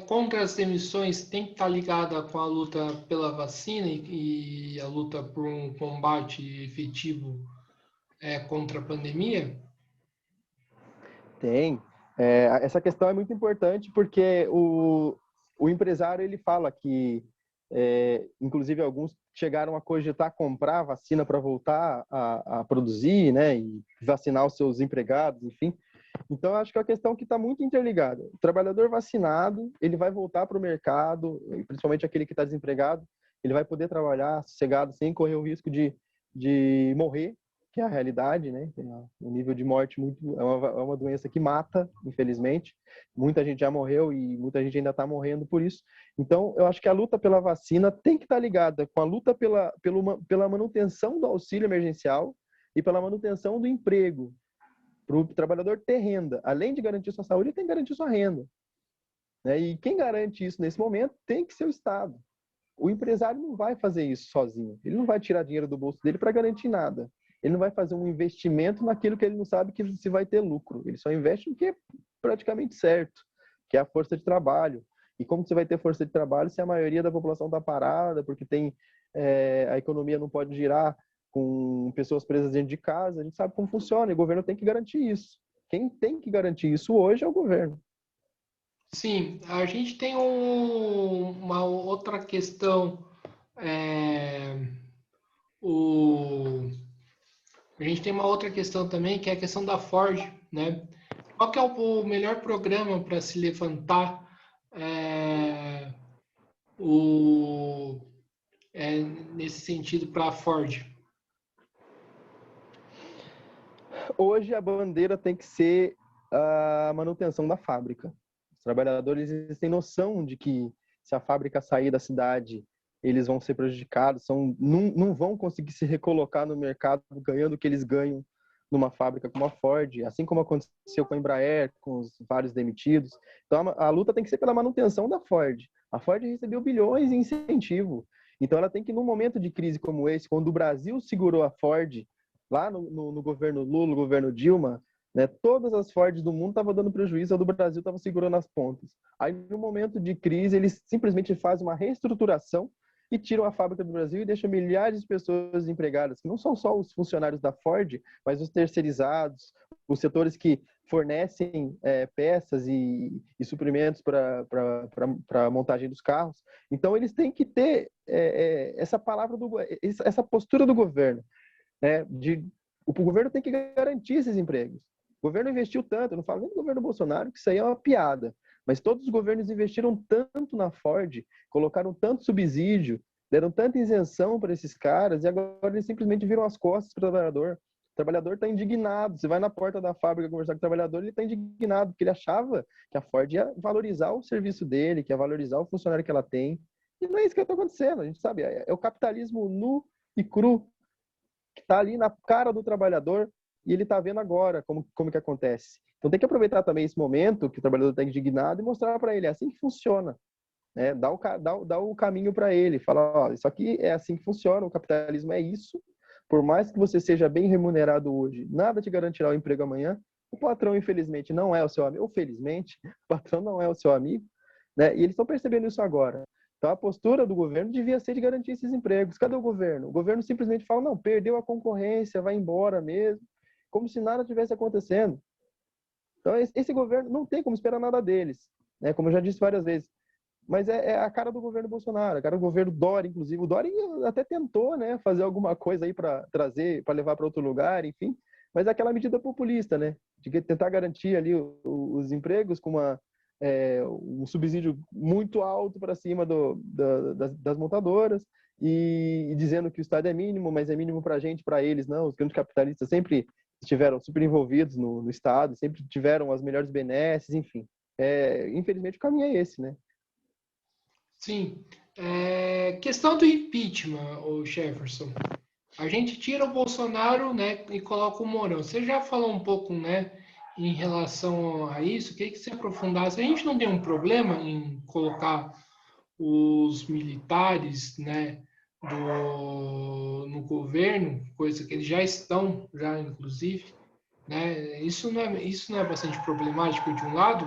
Speaker 1: contra as emissões tem que estar ligada com a luta pela vacina e a luta por um combate efetivo contra a pandemia?
Speaker 2: Tem. Essa questão é muito importante porque o empresário ele fala que, inclusive, alguns chegaram a cogitar comprar vacina para voltar a produzir, né, e vacinar os seus empregados, enfim. Então, eu acho que é uma questão que está muito interligada. O trabalhador vacinado, ele vai voltar para o mercado, principalmente aquele que está desempregado, ele vai poder trabalhar sossegado, sem correr o risco de morrer, que é a realidade, né? O nível de morte é uma doença que mata, infelizmente. Muita gente já morreu e muita gente ainda está morrendo por isso. Então, eu acho que a luta pela vacina tem que estar ligada com a luta pela manutenção do auxílio emergencial e pela manutenção do emprego, para o trabalhador ter renda. Além de garantir sua saúde, ele tem que garantir sua renda, né? E quem garante isso nesse momento tem que ser o Estado. O empresário não vai fazer isso sozinho. Ele não vai tirar dinheiro do bolso dele para garantir nada. Ele não vai fazer um investimento naquilo que ele não sabe que se vai ter lucro. Ele só investe no que é praticamente certo, que é a força de trabalho. E como você vai ter força de trabalho se a maioria da população está parada, porque a economia não pode girar com pessoas presas dentro de casa? A gente sabe como funciona e o governo tem que garantir isso. Quem tem que garantir isso hoje é o governo.
Speaker 1: Sim, a gente tem uma outra questão. é, o, a gente tem uma outra questão também, que é a questão da Ford, né? Qual que é o melhor programa para se levantar é, o, nesse sentido para a Ford?
Speaker 2: Hoje a bandeira tem que ser a manutenção da fábrica. Os trabalhadores têm noção de que se a fábrica sair da cidade, eles vão ser prejudicados, não vão conseguir se recolocar no mercado ganhando o que eles ganham numa fábrica como a Ford, assim como aconteceu com a Embraer, com os vários demitidos. Então a luta tem que ser pela manutenção da Ford. A Ford recebeu bilhões em incentivo. Então ela tem que, num momento de crise como esse, quando o Brasil segurou a Ford lá no governo Lula, no governo Dilma, né, todas as Fords do mundo estavam dando prejuízo, a do Brasil estava segurando as pontas. Aí, no momento de crise, eles simplesmente fazem uma reestruturação e tiram a fábrica do Brasil e deixam milhares de pessoas desempregadas, que não são só os funcionários da Ford, mas os terceirizados, os setores que fornecem peças e suprimentos para a montagem dos carros. Então, eles têm que ter essa palavra, essa postura do governo. O governo tem que garantir esses empregos. O governo investiu tanto, eu não falo nem do governo Bolsonaro, que isso aí é uma piada, mas todos os governos investiram tanto na Ford, colocaram tanto subsídio, deram tanta isenção para esses caras, e agora eles simplesmente viram as costas para o trabalhador. O trabalhador está indignado. Você vai na porta da fábrica conversar com o trabalhador, ele está indignado, porque ele achava que a Ford ia valorizar o serviço dele, que ia valorizar o funcionário que ela tem. E não é isso que está acontecendo. A gente sabe, é o capitalismo nu e cru, que está ali na cara do trabalhador e ele está vendo agora como que acontece. Então tem que aproveitar também esse momento que o trabalhador está indignado e mostrar para ele, é assim que funciona. Né? Dá o caminho para ele, fala, ó, isso aqui é assim que funciona, o capitalismo é isso, Por mais que você seja bem remunerado hoje, nada te garantirá o emprego amanhã. O patrão, infelizmente, não é o seu amigo. Ou felizmente, o patrão não é o seu amigo, né? E eles estão percebendo isso agora. Então, a postura do governo devia ser de garantir esses empregos. Cadê o governo? O governo simplesmente fala, não, perdeu a concorrência, vai embora mesmo, como se nada tivesse acontecendo. Então, esse governo não tem como esperar nada deles, né? Como eu já disse várias vezes. Mas é a cara do governo Bolsonaro, a cara do governo Dória, inclusive. O Dória até tentou, né, fazer alguma coisa aí para trazer, para levar para outro lugar, enfim. Mas é aquela medida populista, né, de tentar garantir ali os empregos com um subsídio muito alto para cima das montadoras e dizendo que o Estado é mínimo, mas é mínimo para a gente, para eles não. Os grandes capitalistas sempre estiveram super envolvidos no Estado, sempre tiveram as melhores benesses, enfim. Infelizmente o caminho é esse, né?
Speaker 1: Sim. Questão do impeachment, o Jefferson. A gente tira o Bolsonaro, né, e coloca o Mourão. Você já falou um pouco, né, em relação a isso. Queria que você aprofundasse. A gente não tem um problema em colocar os militares, né, no governo, coisa que eles já estão, já inclusive, né? Isso não é bastante problemático de um lado?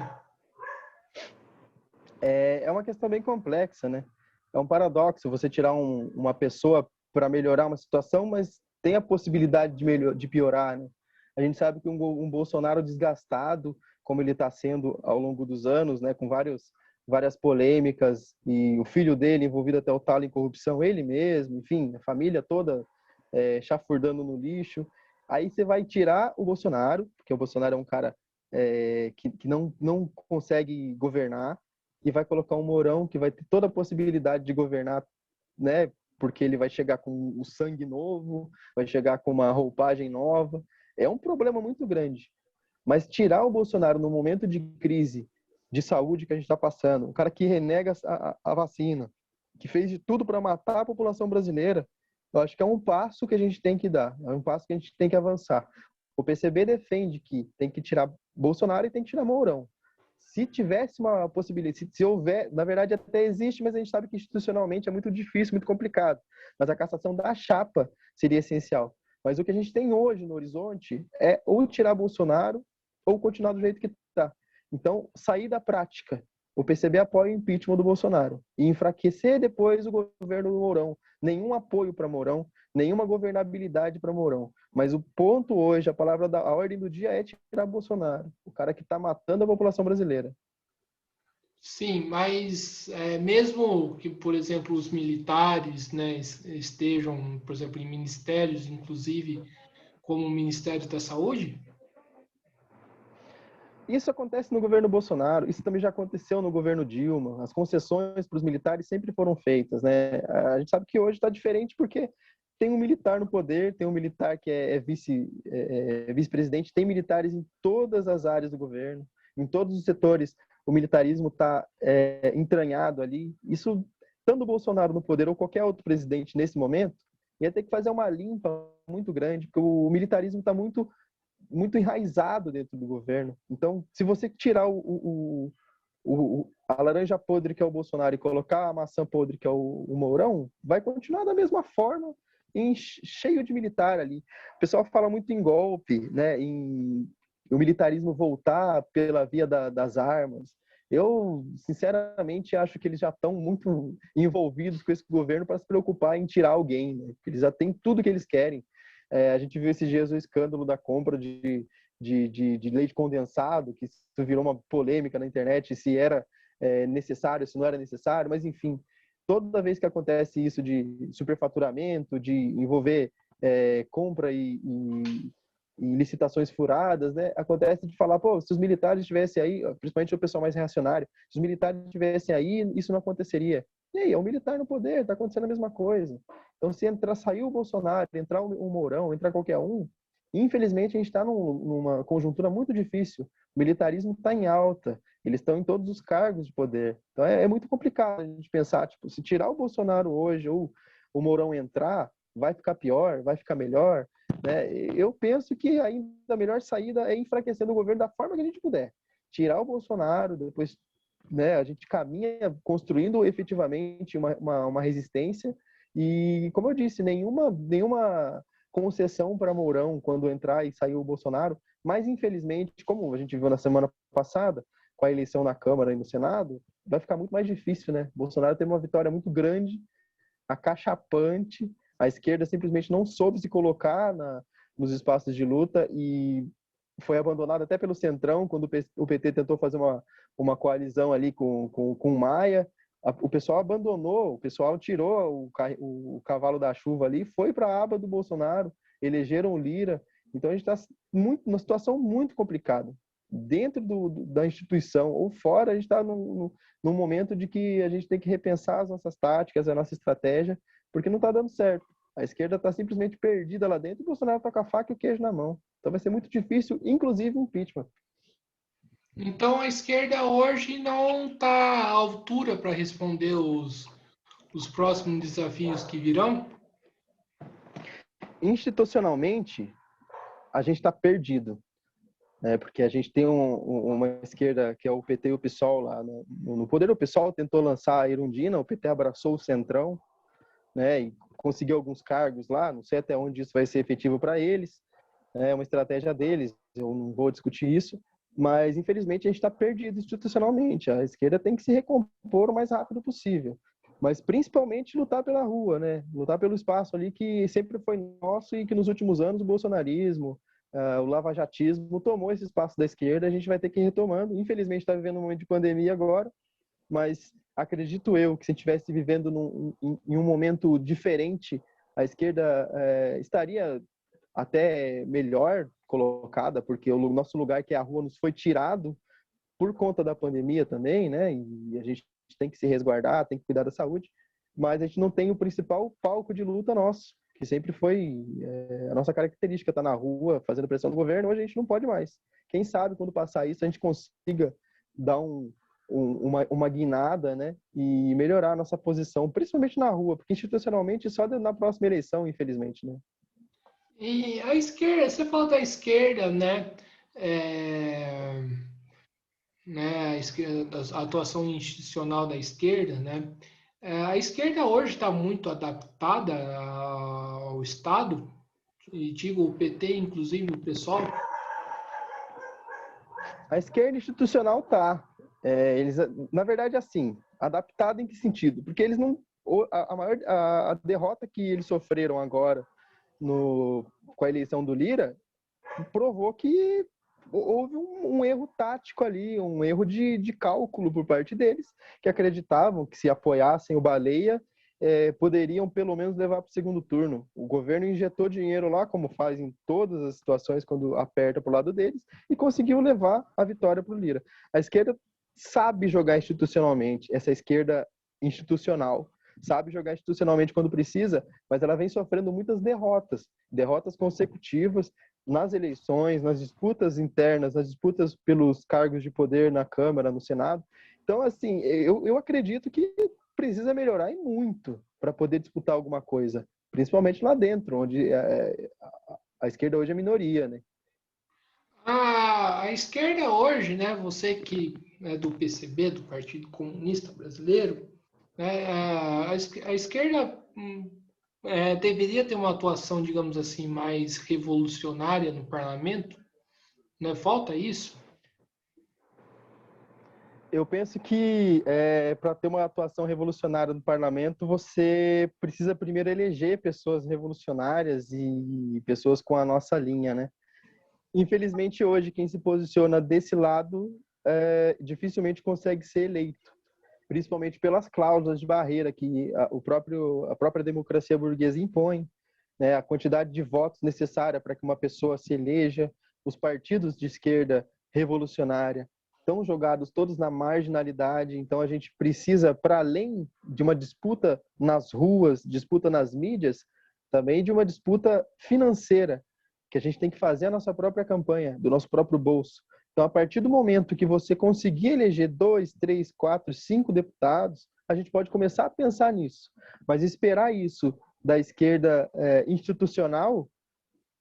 Speaker 2: É uma questão bem complexa, né? É um paradoxo você tirar uma pessoa para melhorar uma situação, mas tem a possibilidade de piorar, né? A gente sabe que um Bolsonaro desgastado, como ele está sendo ao longo dos anos, né, com várias polêmicas, e o filho dele envolvido até o talo em corrupção, ele mesmo, enfim, a família toda chafurdando no lixo. Aí você vai tirar o Bolsonaro, porque o Bolsonaro é um cara que não consegue governar, e vai colocar um Mourão que vai ter toda a possibilidade de governar, né? Porque ele vai chegar com o sangue novo, vai chegar com uma roupagem nova. É um problema muito grande. Mas tirar o Bolsonaro no momento de crise de saúde que a gente está passando, um cara que renega a vacina, que fez de tudo para matar a população brasileira, eu acho que é um passo que a gente tem que dar, é um passo que a gente tem que avançar. O PCB defende que tem que tirar Bolsonaro e tem que tirar Mourão. Se tivesse uma possibilidade, se houver, na verdade até existe, mas a gente sabe que institucionalmente é muito difícil, muito complicado. Mas a cassação da chapa seria essencial. Mas o que a gente tem hoje no horizonte é ou tirar Bolsonaro ou continuar do jeito que está. Então, sair da prática. O PCB apoia o impeachment do Bolsonaro e enfraquecer depois o governo do Mourão. Nenhum apoio para Mourão, nenhuma governabilidade para Mourão. Mas o ponto hoje, a ordem do dia é tirar Bolsonaro, o cara que está matando a população brasileira.
Speaker 1: Sim, mas mesmo que, por exemplo, os militares, né, estejam, por exemplo, em ministérios, inclusive como o Ministério da Saúde?
Speaker 2: Isso acontece no governo Bolsonaro, isso também já aconteceu no governo Dilma. As concessões para os militares sempre foram feitas, né? A gente sabe que hoje está diferente porque tem um militar no poder, tem um militar que é vice-presidente, tem militares em todas as áreas do governo, em todos os setores. O militarismo está entranhado ali. Isso, tanto o Bolsonaro no poder ou qualquer outro presidente nesse momento, ia ter que fazer uma limpa muito grande, porque o militarismo está muito enraizado dentro do governo. Então, se você tirar a laranja podre que é o Bolsonaro e colocar a maçã podre que é o Mourão, vai continuar da mesma forma, cheio de militar ali. O pessoal fala muito em golpe, né, em o militarismo voltar pela via das armas. Eu, sinceramente, acho que eles já estão muito envolvidos com esse governo para se preocupar em tirar alguém, né? Eles já têm tudo que eles querem. A gente viu esses dias o escândalo da compra de leite condensado, que isso virou uma polêmica na internet, se era necessário, se não era necessário, mas enfim, toda vez que acontece isso de superfaturamento, de envolver compra e licitações furadas, né? Acontece de falar, pô, se os militares estivessem aí, principalmente o pessoal mais reacionário, se os militares estivessem aí, isso não aconteceria. E aí, é um militar no poder, tá acontecendo a mesma coisa. Então, se sair o Bolsonaro, entrar o Mourão, entrar qualquer um, infelizmente a gente está numa conjuntura muito difícil. O militarismo está em alta, eles estão em todos os cargos de poder. Então, é muito complicado a gente pensar, tipo, se tirar o Bolsonaro hoje ou o Mourão entrar, vai ficar pior, vai ficar melhor, né? Eu penso que ainda a melhor saída é enfraquecendo o governo da forma que a gente puder. Tirar o Bolsonaro, depois, né, a gente caminha construindo efetivamente uma resistência e, como eu disse, nenhuma concessão para Mourão quando entrar e sair o Bolsonaro, mas infelizmente, como a gente viu na semana passada, com a eleição na Câmara e no Senado, vai ficar muito mais difícil, né? Bolsonaro teve uma vitória muito grande, acachapante, a esquerda simplesmente não soube se colocar nos espaços de luta e foi abandonado até pelo Centrão, quando o PT tentou fazer uma coalizão ali com o Maia. O pessoal abandonou, o pessoal tirou o cavalo da chuva ali, foi para a aba do Bolsonaro, elegeram o Lira. Então a gente está numa situação muito complicada. Dentro da instituição ou fora, a gente está num momento de que a gente tem que repensar as nossas táticas, a nossa estratégia, porque não está dando certo. A esquerda está simplesmente perdida lá dentro e o Bolsonaro está com a faca e o queijo na mão. Então vai ser muito difícil, inclusive, o impeachment.
Speaker 1: Então a esquerda hoje não está à altura para responder os próximos desafios que virão?
Speaker 2: Institucionalmente, a gente está perdido. Porque a gente tem uma esquerda que é o PT e o PSOL lá. No poder, o PSOL tentou lançar a Erundina, o PT abraçou o Centrão, né, e conseguiu alguns cargos lá, não sei até onde isso vai ser efetivo para eles, é uma estratégia deles, eu não vou discutir isso, mas infelizmente a gente está perdido institucionalmente, a esquerda tem que se recompor o mais rápido possível, mas principalmente lutar pela rua, né, lutar pelo espaço ali que sempre foi nosso e que nos últimos anos o bolsonarismo, o lavajatismo tomou esse espaço da esquerda, a gente vai ter que ir retomando, infelizmente está vivendo um momento de pandemia agora, mas acredito eu que se estivesse vivendo em um momento diferente, a esquerda estaria até melhor colocada, porque o nosso lugar, que é a rua, nos foi tirado por conta da pandemia também, né? E a gente tem que se resguardar, tem que cuidar da saúde, mas a gente não tem o principal palco de luta nosso, que sempre foi a nossa característica, estar na rua, fazendo pressão do governo. Hoje a gente não pode mais. Quem sabe, quando passar isso, a gente consiga dar uma guinada, né, e melhorar a nossa posição, principalmente na rua, porque institucionalmente só na próxima eleição, infelizmente, né?
Speaker 1: E a esquerda, você falou da esquerda, né? É, né, a atuação institucional da esquerda, né? A esquerda hoje está muito adaptada ao Estado, e digo o PT, inclusive o PSOL.
Speaker 2: A esquerda institucional tá. Eles, na verdade, assim, adaptada em que sentido? Porque eles não. A derrota que eles sofreram agora com a eleição do Lira provou que houve um erro tático ali, um erro de cálculo por parte deles, que acreditavam que se apoiassem o Baleia, poderiam pelo menos levar para o segundo turno. O governo injetou dinheiro lá, como faz em todas as situações quando aperta para o lado deles, e conseguiu levar a vitória para o Lira. A esquerda sabe jogar institucionalmente, essa esquerda institucional, sabe jogar institucionalmente quando precisa, mas ela vem sofrendo muitas derrotas consecutivas nas eleições, nas disputas internas, nas disputas pelos cargos de poder na Câmara, no Senado. Então, assim, eu acredito que precisa melhorar e muito para poder disputar alguma coisa, principalmente lá dentro, onde a esquerda hoje é minoria, né?
Speaker 1: A esquerda hoje, né? Você que é do PCB, do Partido Comunista Brasileiro, né, a esquerda deveria ter uma atuação, digamos assim, mais revolucionária no parlamento, né? Falta isso?
Speaker 2: Eu penso que para ter uma atuação revolucionária no parlamento, você precisa primeiro eleger pessoas revolucionárias e pessoas com a nossa linha, né? Infelizmente, hoje, quem se posiciona desse lado dificilmente consegue ser eleito, principalmente pelas cláusulas de barreira que a própria democracia burguesa impõe, né? A quantidade de votos necessária para que uma pessoa se eleja, os partidos de esquerda revolucionária estão jogados todos na marginalidade, então a gente precisa, para além de uma disputa nas ruas, disputa nas mídias, também de uma disputa financeira, que a gente tem que fazer a nossa própria campanha, do nosso próprio bolso. Então, a partir do momento que você conseguir eleger 2, 3, 4, 5 deputados, a gente pode começar a pensar nisso. Mas esperar isso da esquerda institucional,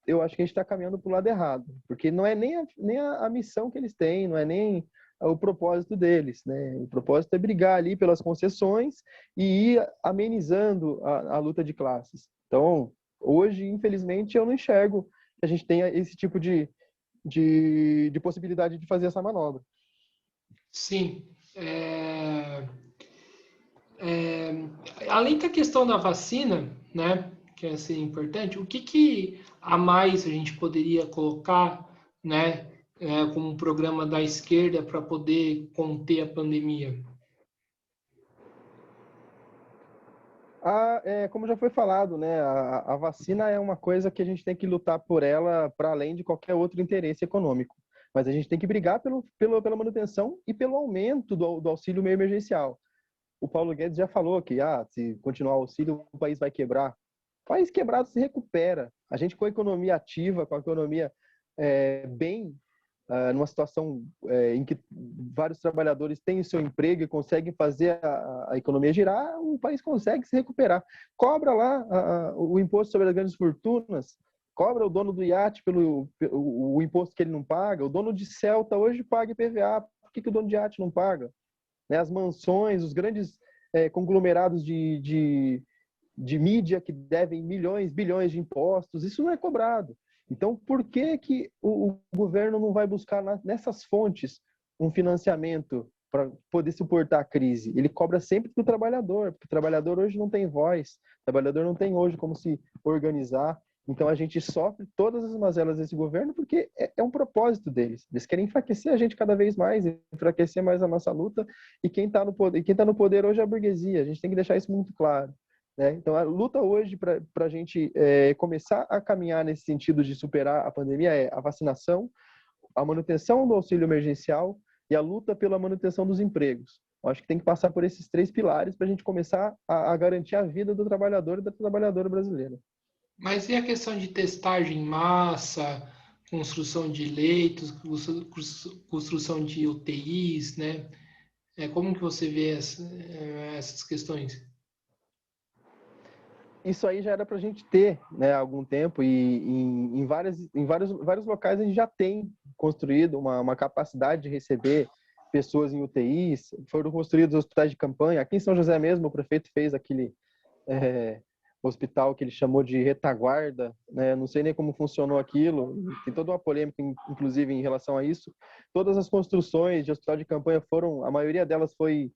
Speaker 2: eu acho que a gente está caminhando para o lado errado. Porque não é nem a missão que eles têm, não é nem o propósito deles, né? O propósito é brigar ali pelas concessões e ir amenizando a luta de classes. Então, hoje, infelizmente, eu não enxergo que a gente tenha esse tipo de possibilidade de fazer essa manobra.
Speaker 1: Sim. Além da questão da vacina, né, que é assim, importante, o que a mais a gente poderia colocar, né, como um programa da esquerda para poder conter a pandemia?
Speaker 2: Como já foi falado, né, a vacina é uma coisa que a gente tem que lutar por ela para além de qualquer outro interesse econômico. Mas a gente tem que brigar pela manutenção e pelo aumento do auxílio meio emergencial. O Paulo Guedes já falou que se continuar o auxílio, o país vai quebrar. O país quebrado se recupera. A gente com a economia ativa, com a economia bem, numa situação em que vários trabalhadores têm o seu emprego e conseguem fazer a economia girar, o país consegue se recuperar. Cobra lá o imposto sobre as grandes fortunas, cobra o dono do iate pelo o imposto que ele não paga, o dono de Celta hoje paga IPVA, por que o dono de iate não paga? Né? As mansões, os grandes conglomerados de mídia que devem milhões, bilhões de impostos, isso não é cobrado. Então, por que o governo não vai buscar nessas fontes um financiamento para poder suportar a crise? Ele cobra sempre do trabalhador, porque o trabalhador hoje não tem voz, o trabalhador não tem hoje como se organizar. Então, a gente sofre todas as mazelas desse governo porque é um propósito deles. Eles querem enfraquecer a gente cada vez mais, enfraquecer mais a nossa luta. E quem está no poder hoje é a burguesia. A gente tem que deixar isso muito claro. Né? Então, a luta hoje para a gente começar a caminhar nesse sentido de superar a pandemia é a vacinação, a manutenção do auxílio emergencial e a luta pela manutenção dos empregos. Eu acho que tem que passar por esses 3 pilares para a gente começar a garantir a vida do trabalhador e da trabalhadora brasileira.
Speaker 1: Mas e a questão de testagem em massa, construção de leitos, construção de UTIs, né? Como que você vê essas questões?
Speaker 2: Isso aí já era para a gente ter, né, há algum tempo, e em vários locais a gente já tem construído uma capacidade de receber pessoas em UTIs, foram construídos hospitais de campanha. Aqui em São José mesmo, o prefeito fez aquele hospital que ele chamou de retaguarda, né? Não sei nem como funcionou aquilo, tem toda uma polêmica, inclusive, em relação a isso. Todas as construções de hospital de campanha a maioria delas foi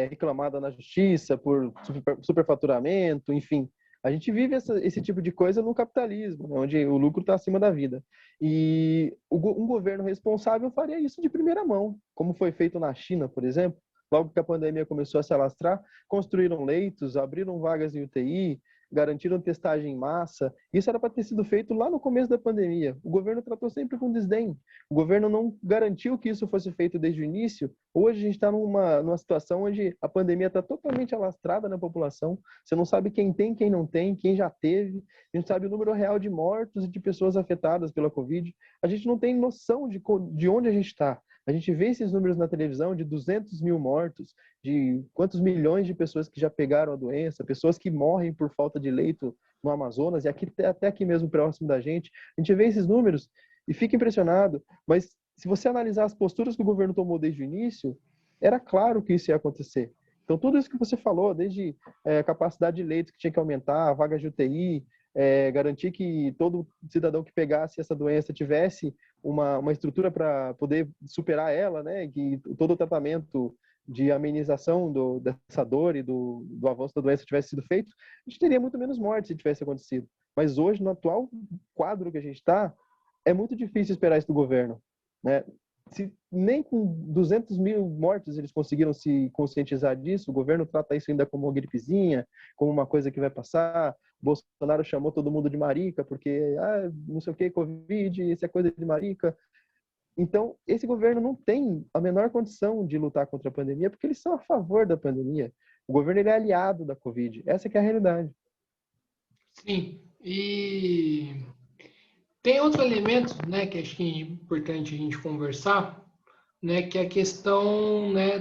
Speaker 2: reclamada na justiça por superfaturamento, enfim. A gente vive esse tipo de coisa no capitalismo, né, onde o lucro está acima da vida. E um governo responsável faria isso de primeira mão, como foi feito na China, por exemplo. Logo que a pandemia começou a se alastrar, construíram leitos, abriram vagas em UTI, garantiram testagem em massa. Isso era para ter sido feito lá no começo da pandemia. O governo tratou sempre com desdém. O governo não garantiu que isso fosse feito desde o início. Hoje a gente está numa situação onde a pandemia está totalmente alastrada na população. Você não sabe quem tem, quem não tem, quem já teve. A gente sabe o número real de mortos e de pessoas afetadas pela Covid. A gente não tem noção de onde a gente está. A gente vê esses números na televisão de 200 mil mortos, de quantos milhões de pessoas que já pegaram a doença, pessoas que morrem por falta de leito no Amazonas e até aqui mesmo próximo da gente. A gente vê esses números e fica impressionado. Mas se você analisar as posturas que o governo tomou desde o início, era claro que isso ia acontecer. Então, tudo isso que você falou, desde a capacidade de leitos que tinha que aumentar, vagas de UTI, garantir que todo cidadão que pegasse essa doença tivesse uma estrutura para poder superar ela, né? Que todo o tratamento de amenização dessa dor e do avanço da doença tivesse sido feito, a gente teria muito menos mortes se tivesse acontecido. Mas hoje, no atual quadro que a gente está, é muito difícil esperar isso do governo, né? Se nem com 200 mil mortes eles conseguiram se conscientizar disso, o governo trata isso ainda como uma gripezinha, como uma coisa que vai passar. Bolsonaro chamou todo mundo de marica, porque não sei o que, Covid, isso é coisa de marica. Então, esse governo não tem a menor condição de lutar contra a pandemia, porque eles são a favor da pandemia. O governo ele é aliado da Covid. Essa que é a realidade.
Speaker 1: Sim, e tem outro elemento, né, que acho que é importante a gente conversar, né, que é a questão, né,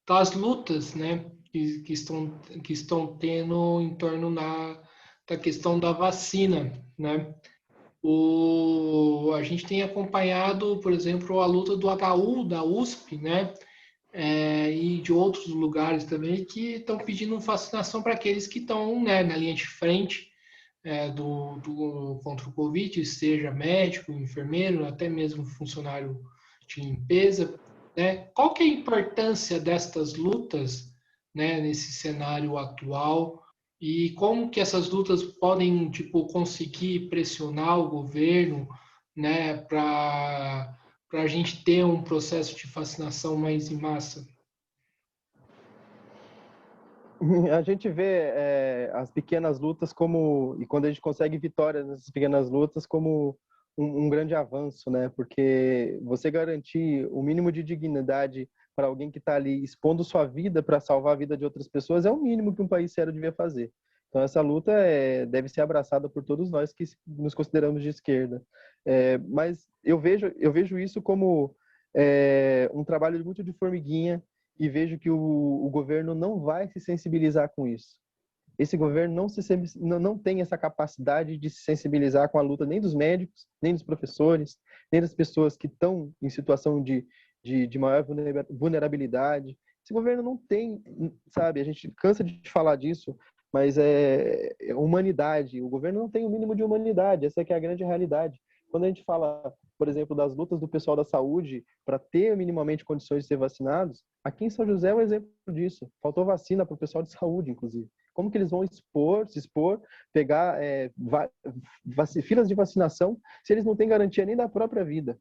Speaker 1: das lutas, né, que estão tendo em torno da questão da vacina, né. A gente tem acompanhado, por exemplo, a luta do HU, da USP, né, e de outros lugares também, que estão pedindo vacinação para aqueles que estão, né, na linha de frente, contra o Covid, seja médico, enfermeiro, até mesmo funcionário de limpeza, né? Qual que é a importância destas lutas, né, nesse cenário atual e como que essas lutas podem, tipo, conseguir pressionar o governo, né, para a gente ter um processo de vacinação mais em massa?
Speaker 2: A gente vê as pequenas lutas como, e quando a gente consegue vitórias nessas pequenas lutas, como um grande avanço, né? Porque você garantir o mínimo de dignidade para alguém que está ali expondo sua vida para salvar a vida de outras pessoas é o mínimo que um país sério devia fazer. Então essa luta deve ser abraçada por todos nós que nos consideramos de esquerda. Mas eu vejo isso como um trabalho muito de formiguinha e vejo que o governo não vai se sensibilizar com isso. Esse governo não tem essa capacidade de se sensibilizar com a luta nem dos médicos, nem dos professores, nem das pessoas que estão em situação de maior vulnerabilidade. Esse governo não tem, sabe, a gente cansa de falar disso, mas é humanidade. O governo não tem o mínimo de humanidade, essa que é a grande realidade. Quando a gente fala, por exemplo, das lutas do pessoal da saúde para ter minimamente condições de ser vacinados, aqui em São José é um exemplo disso. Faltou vacina para o pessoal de saúde, inclusive. Como que eles vão se expor, pegar filas de vacinação, se eles não têm garantia nem da própria vida,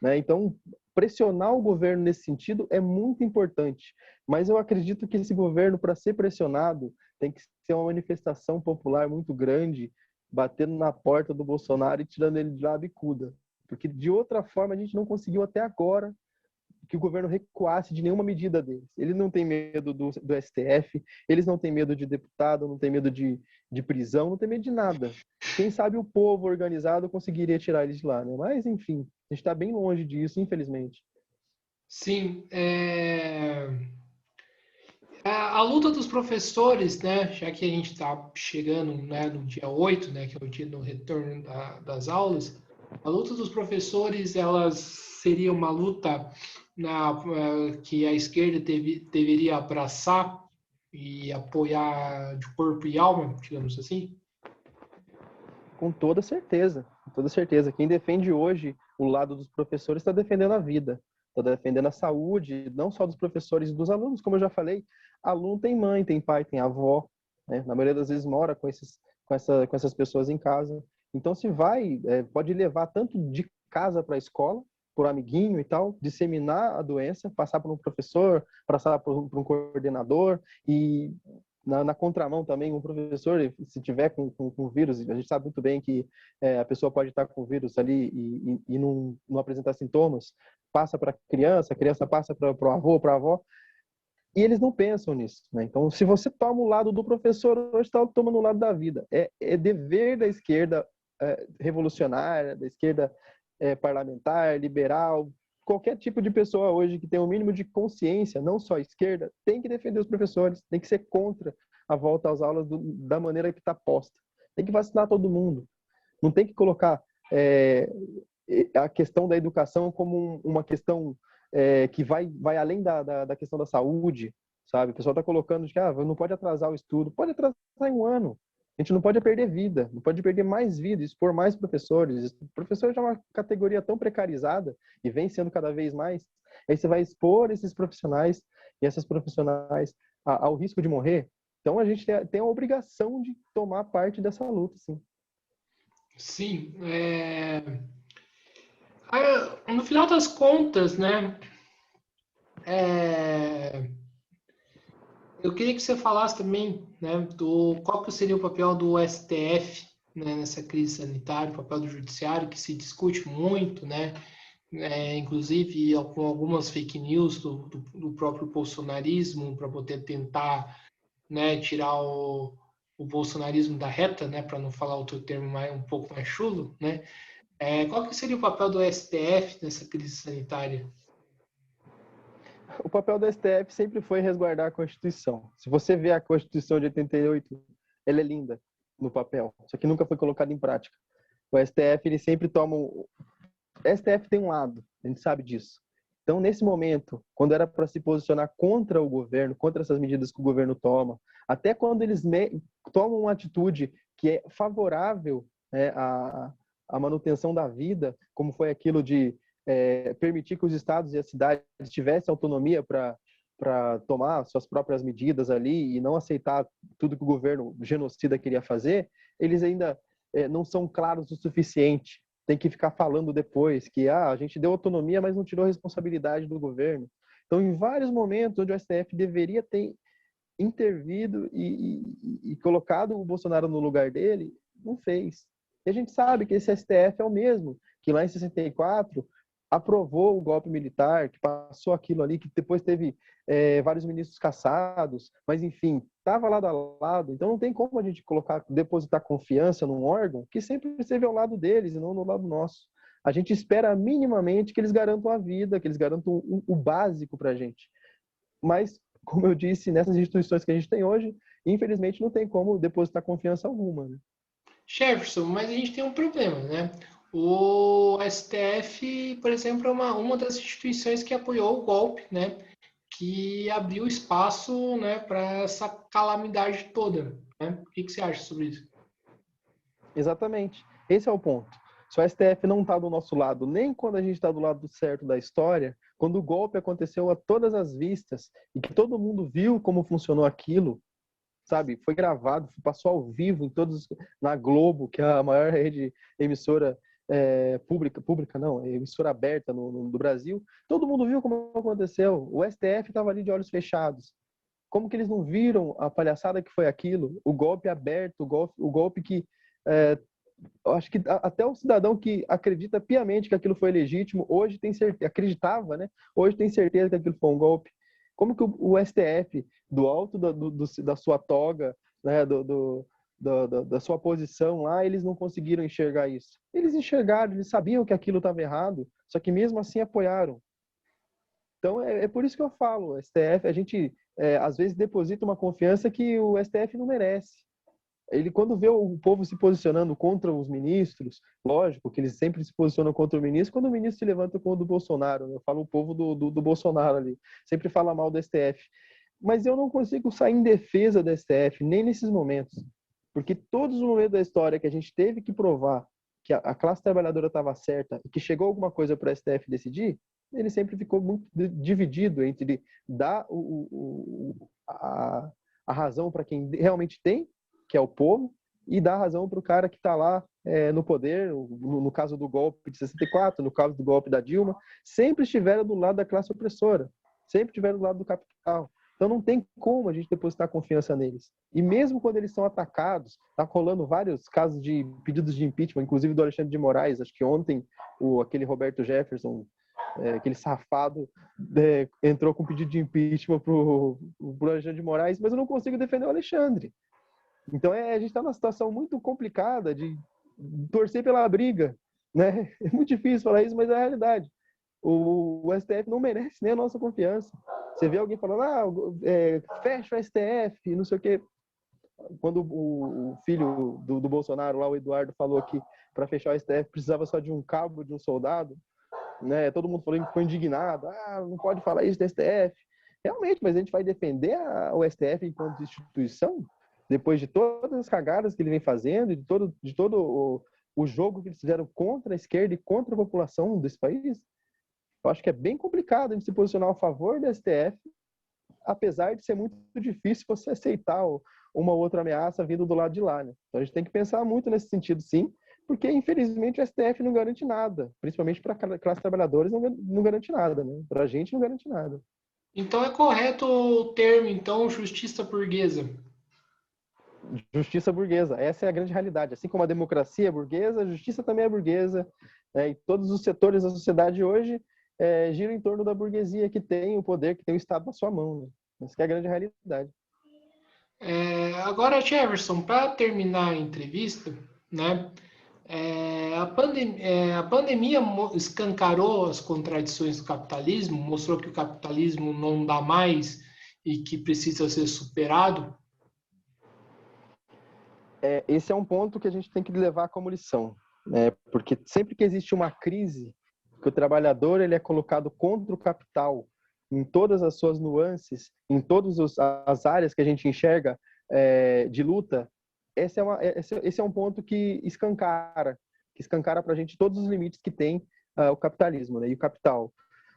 Speaker 2: né? Então, pressionar o governo nesse sentido é muito importante. Mas eu acredito que esse governo, para ser pressionado, tem que ser uma manifestação popular muito grande, batendo na porta do Bolsonaro e tirando ele de lá a bicuda. Porque, de outra forma, a gente não conseguiu até agora que o governo recuasse de nenhuma medida deles. Ele não tem medo do STF, eles não têm medo de deputado, não tem medo de prisão, não tem medo de nada. Quem sabe o povo organizado conseguiria tirar eles de lá, né? Mas, enfim, a gente está bem longe disso, infelizmente.
Speaker 1: Sim, a luta dos professores, né, já que a gente está chegando, né, no dia 8, né, que é o dia do retorno das aulas, a luta dos professores, elas seria uma luta que a esquerda deveria abraçar e apoiar de corpo e alma, digamos assim?
Speaker 2: Com toda certeza, com toda certeza. Quem defende hoje o lado dos professores está defendendo a vida, está defendendo a saúde, não só dos professores e dos alunos, como eu já falei, aluno tem mãe, tem pai, tem avó, né? Na maioria das vezes mora com essas pessoas em casa. Então, se vai, pode levar tanto de casa para a escola, por amiguinho e tal, disseminar a doença, passar por um professor, passar por um coordenador e na contramão também, um professor, se tiver com vírus, a gente sabe muito bem que a pessoa pode estar com vírus ali e não apresentar sintomas, passa para a criança passa para o avô, para a avó, e eles não pensam nisso, né? Então, se você toma o lado do professor, hoje está tomando o lado da vida. É dever da esquerda revolucionária, da esquerda parlamentar, liberal, qualquer tipo de pessoa hoje que tem o um mínimo de consciência, não só a esquerda, tem que defender os professores, tem que ser contra a volta às aulas da maneira que está posta. Tem que vacinar todo mundo. Não tem que colocar a questão da educação como uma questão que vai além da questão da saúde, sabe? O pessoal está colocando que não pode atrasar o estudo. Pode atrasar em um ano. A gente não pode perder vida, não pode perder mais vida, expor mais professores. O professor já é uma categoria tão precarizada e vem sendo cada vez mais. Aí você vai expor esses profissionais e essas profissionais ao risco de morrer. Então a gente tem a obrigação de tomar parte dessa luta, sim.
Speaker 1: Sim, no final das contas, né, eu queria que você falasse também, né, do qual que seria o papel do STF, né, nessa crise sanitária, o papel do judiciário, que se discute muito, né, inclusive com algumas fake news do próprio bolsonarismo, para poder tentar, né, tirar o bolsonarismo da reta, né, para não falar outro termo um pouco mais chulo, né? Qual que seria o papel do STF nessa crise sanitária?
Speaker 2: O papel do STF sempre foi resguardar a Constituição. Se você vê a Constituição de 88, ela é linda no papel, só que nunca foi colocada em prática. O STF, ele sempre toma... O STF tem um lado, a gente sabe disso. Então, nesse momento, quando era para se posicionar contra o governo, contra essas medidas que o governo toma, até quando eles tomam uma atitude que é favorável, né, à manutenção da vida, como foi aquilo de permitir que os estados e as cidades tivessem autonomia para tomar suas próprias medidas ali e não aceitar tudo que o governo genocida queria fazer, eles ainda não são claros o suficiente. Tem que ficar falando depois que a gente deu autonomia, mas não tirou responsabilidade do governo. Então, em vários momentos onde o STF deveria ter intervido e colocado o Bolsonaro no lugar dele, não fez. E a gente sabe que esse STF é o mesmo que lá em 64 aprovou o golpe militar, que passou aquilo ali, que depois teve vários ministros cassados, mas enfim, estava lado a lado. Então não tem como a gente depositar confiança num órgão que sempre esteve ao lado deles e não no lado nosso. A gente espera minimamente que eles garantam a vida, que eles garantam o básico para a gente. Mas, como eu disse, nessas instituições que a gente tem hoje, infelizmente não tem como depositar confiança alguma, né?
Speaker 1: Jefferson, mas a gente tem um problema, né? O STF, por exemplo, é uma das instituições que apoiou o golpe, né? Que abriu espaço, né, para essa calamidade toda, né? O que você acha sobre isso?
Speaker 2: Exatamente. Esse é o ponto. Se o STF não está do nosso lado, nem quando a gente está do lado certo da história, quando o golpe aconteceu a todas as vistas e que todo mundo viu como funcionou aquilo, sabe? Foi gravado, passou ao vivo em todos na Globo, que é a maior rede emissora pública não, emissora aberta no Brasil. Todo mundo viu como aconteceu. O STF estava ali de olhos fechados. Como que eles não viram a palhaçada que foi aquilo? O golpe aberto, o golpe que eu acho que até o cidadão que acredita piamente que aquilo foi legítimo, hoje tem certeza, acreditava, né? Hoje tem certeza que aquilo foi um golpe. Como que o STF, do alto da sua toga, né, da sua posição lá, eles não conseguiram enxergar isso? Eles enxergaram, eles sabiam que aquilo estava errado, só que mesmo assim apoiaram. Então é por isso que eu falo, o STF, a gente às vezes deposita uma confiança que o STF não merece. Ele, quando vê o povo se posicionando contra os ministros, lógico que eles sempre se posicionam contra o ministro, quando o ministro se levanta contra o Bolsonaro, né? Eu falo o povo do Bolsonaro ali, sempre fala mal do STF. Mas eu não consigo sair em defesa do STF, nem nesses momentos. Porque todos os momentos da história que a gente teve que provar que a classe trabalhadora estava certa e que chegou alguma coisa para o STF decidir, ele sempre ficou muito dividido entre dar a razão para quem realmente tem, que é o povo, e dar razão para o cara que está lá no poder, no caso do golpe de 64, no caso do golpe da Dilma, sempre estiveram do lado da classe opressora, sempre estiveram do lado do capital. Então não tem como a gente depositar confiança neles. E mesmo quando eles são atacados, está rolando vários casos de pedidos de impeachment, inclusive do Alexandre de Moraes, acho que ontem aquele Roberto Jefferson, aquele safado, entrou com pedido de impeachment para o Alexandre de Moraes, mas eu não consigo defender o Alexandre. Então a gente está numa situação muito complicada de torcer pela briga, né? É muito difícil falar isso, mas é a realidade. O STF não merece nem a nossa confiança. Você vê alguém falando, fecha o STF, não sei o quê. Quando o filho do Bolsonaro, lá o Eduardo, falou que para fechar o STF precisava só de um cabo, de um soldado, né? Todo mundo falou que ficou indignado. Não pode falar isso do STF. Realmente, mas a gente vai defender o STF enquanto instituição? Depois de todas as cagadas que ele vem fazendo, de todo o jogo que eles fizeram contra a esquerda e contra a população desse país, eu acho que é bem complicado a gente se posicionar a favor do STF, apesar de ser muito difícil você aceitar uma outra ameaça vindo do lado de lá, né? Então a gente tem que pensar muito nesse sentido, sim, porque infelizmente o STF não garante nada, principalmente para a classe trabalhadora não garante nada, né? Para a gente não garante nada.
Speaker 1: Então é correto o termo, então, justiça burguesa.
Speaker 2: Justiça burguesa, essa é a grande realidade. Assim como a democracia é burguesa, a justiça também é burguesa. E todos os setores da sociedade hoje giram em torno da burguesia que tem o poder, que tem o Estado na sua mão. Né? Essa é a grande realidade.
Speaker 1: Agora, Jefferson, para terminar a entrevista, né? A pandemia escancarou as contradições do capitalismo, mostrou que o capitalismo não dá mais e que precisa ser superado.
Speaker 2: Esse é um ponto que a gente tem que levar como lição, né? Porque sempre que existe uma crise, que o trabalhador ele é colocado contra o capital em todas as suas nuances, em todas as áreas que a gente enxerga de luta, esse é um ponto que escancara para a gente todos os limites que tem o capitalismo, né, e o capital.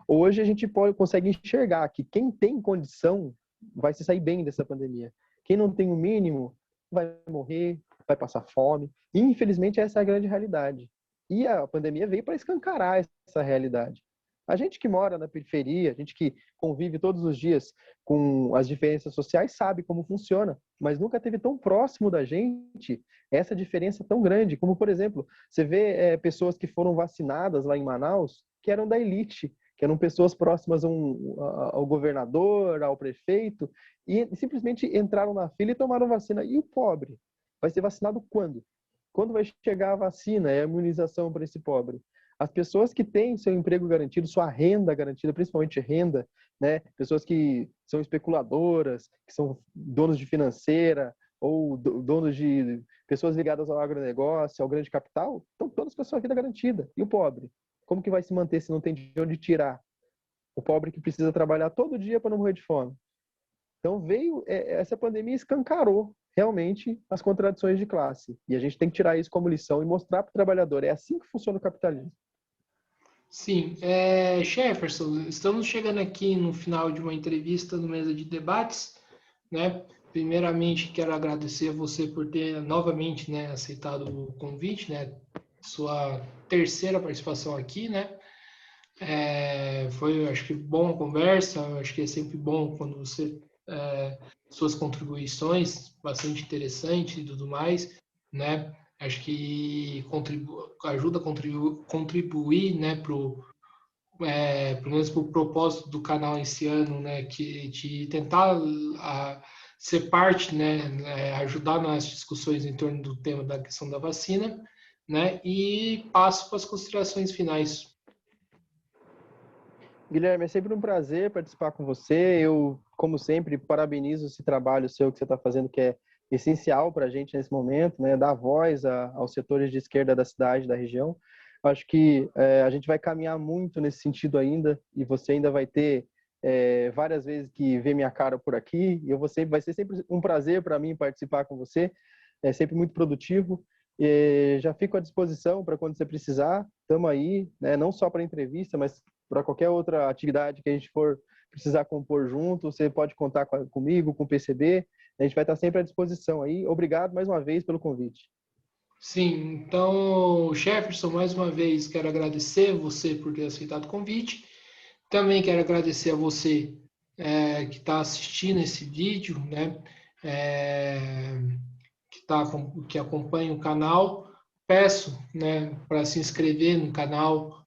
Speaker 2: Hoje a gente consegue enxergar que quem tem condição vai se sair bem dessa pandemia. Quem não tem o mínimo vai morrer, vai passar fome. E, infelizmente, essa é a grande realidade. E a pandemia veio para escancarar essa realidade. A gente que mora na periferia, a gente que convive todos os dias com as diferenças sociais, sabe como funciona, mas nunca teve tão próximo da gente essa diferença tão grande. Como, por exemplo, você vê pessoas que foram vacinadas lá em Manaus, que eram da elite, que eram pessoas próximas ao governador, ao prefeito, e simplesmente entraram na fila e tomaram vacina. E o pobre? Vai ser vacinado quando? Quando vai chegar a vacina, a imunização para esse pobre? As pessoas que têm seu emprego garantido, sua renda garantida, principalmente renda, né? Pessoas que são especuladoras, que são donos de financeira, ou donos de pessoas ligadas ao agronegócio, ao grande capital, estão todas com a sua vida garantida. E o pobre? Como que vai se manter se não tem de onde tirar? O pobre que precisa trabalhar todo dia para não morrer de fome. Então essa pandemia escancarou realmente as contradições de classe. E a gente tem que tirar isso como lição e mostrar para o trabalhador. É assim que funciona o capitalismo.
Speaker 1: Sim. Jefferson, estamos chegando aqui no final de uma entrevista no Mesa de Debates, né? Primeiramente, quero agradecer a você por ter novamente, né, aceitado o convite, né? Sua terceira participação aqui, né? Foi, acho que, boa a conversa. Acho que é sempre bom quando você suas contribuições, bastante interessante e tudo mais, né? Acho que ajuda a contribuir, né, pelo menos para o propósito do canal esse ano, né, que de tentar ser parte, né, ajudar nas discussões em torno do tema da questão da vacina, né? E passo para as considerações finais.
Speaker 2: Guilherme, é sempre um prazer participar com você. Eu, como sempre, parabenizo esse trabalho seu que você está fazendo, que é essencial para a gente nesse momento, né? Dar voz aos setores de esquerda da cidade, da região. Acho que a gente vai caminhar muito nesse sentido ainda, e você ainda vai ter várias vezes que ver minha cara por aqui. E vai ser sempre um prazer para mim participar com você. É sempre muito produtivo. E já fico à disposição para quando você precisar. Estamos aí, né? Não só para entrevista, mas para qualquer outra atividade que a gente for precisar compor junto. Você pode contar comigo, com o PCB. A gente vai estar sempre à disposição aí. Obrigado mais uma vez pelo convite.
Speaker 1: Sim, então, Jefferson, mais uma vez quero agradecer você por ter aceitado o convite. Também quero agradecer a você que está assistindo esse vídeo, né? É, que acompanha o canal. Peço, né, para se inscrever no canal,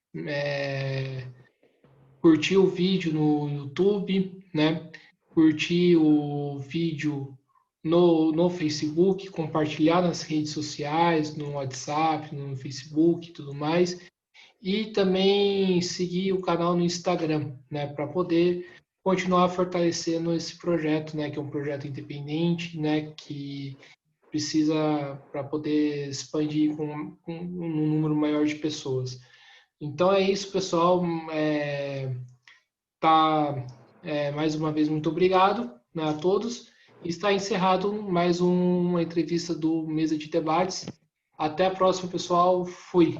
Speaker 1: curtir o vídeo no YouTube, né? Curtir o vídeo no Facebook, compartilhar nas redes sociais, no WhatsApp, no Facebook e tudo mais. E também seguir o canal no Instagram, né? Para poder continuar fortalecendo esse projeto, né? Que é um projeto independente, né? Que precisa para poder expandir com um número maior de pessoas. Então é isso, pessoal. Mais uma vez, muito obrigado, né, a todos. Está encerrado mais uma entrevista do Mesa de Debates. Até a próxima, pessoal. Fui.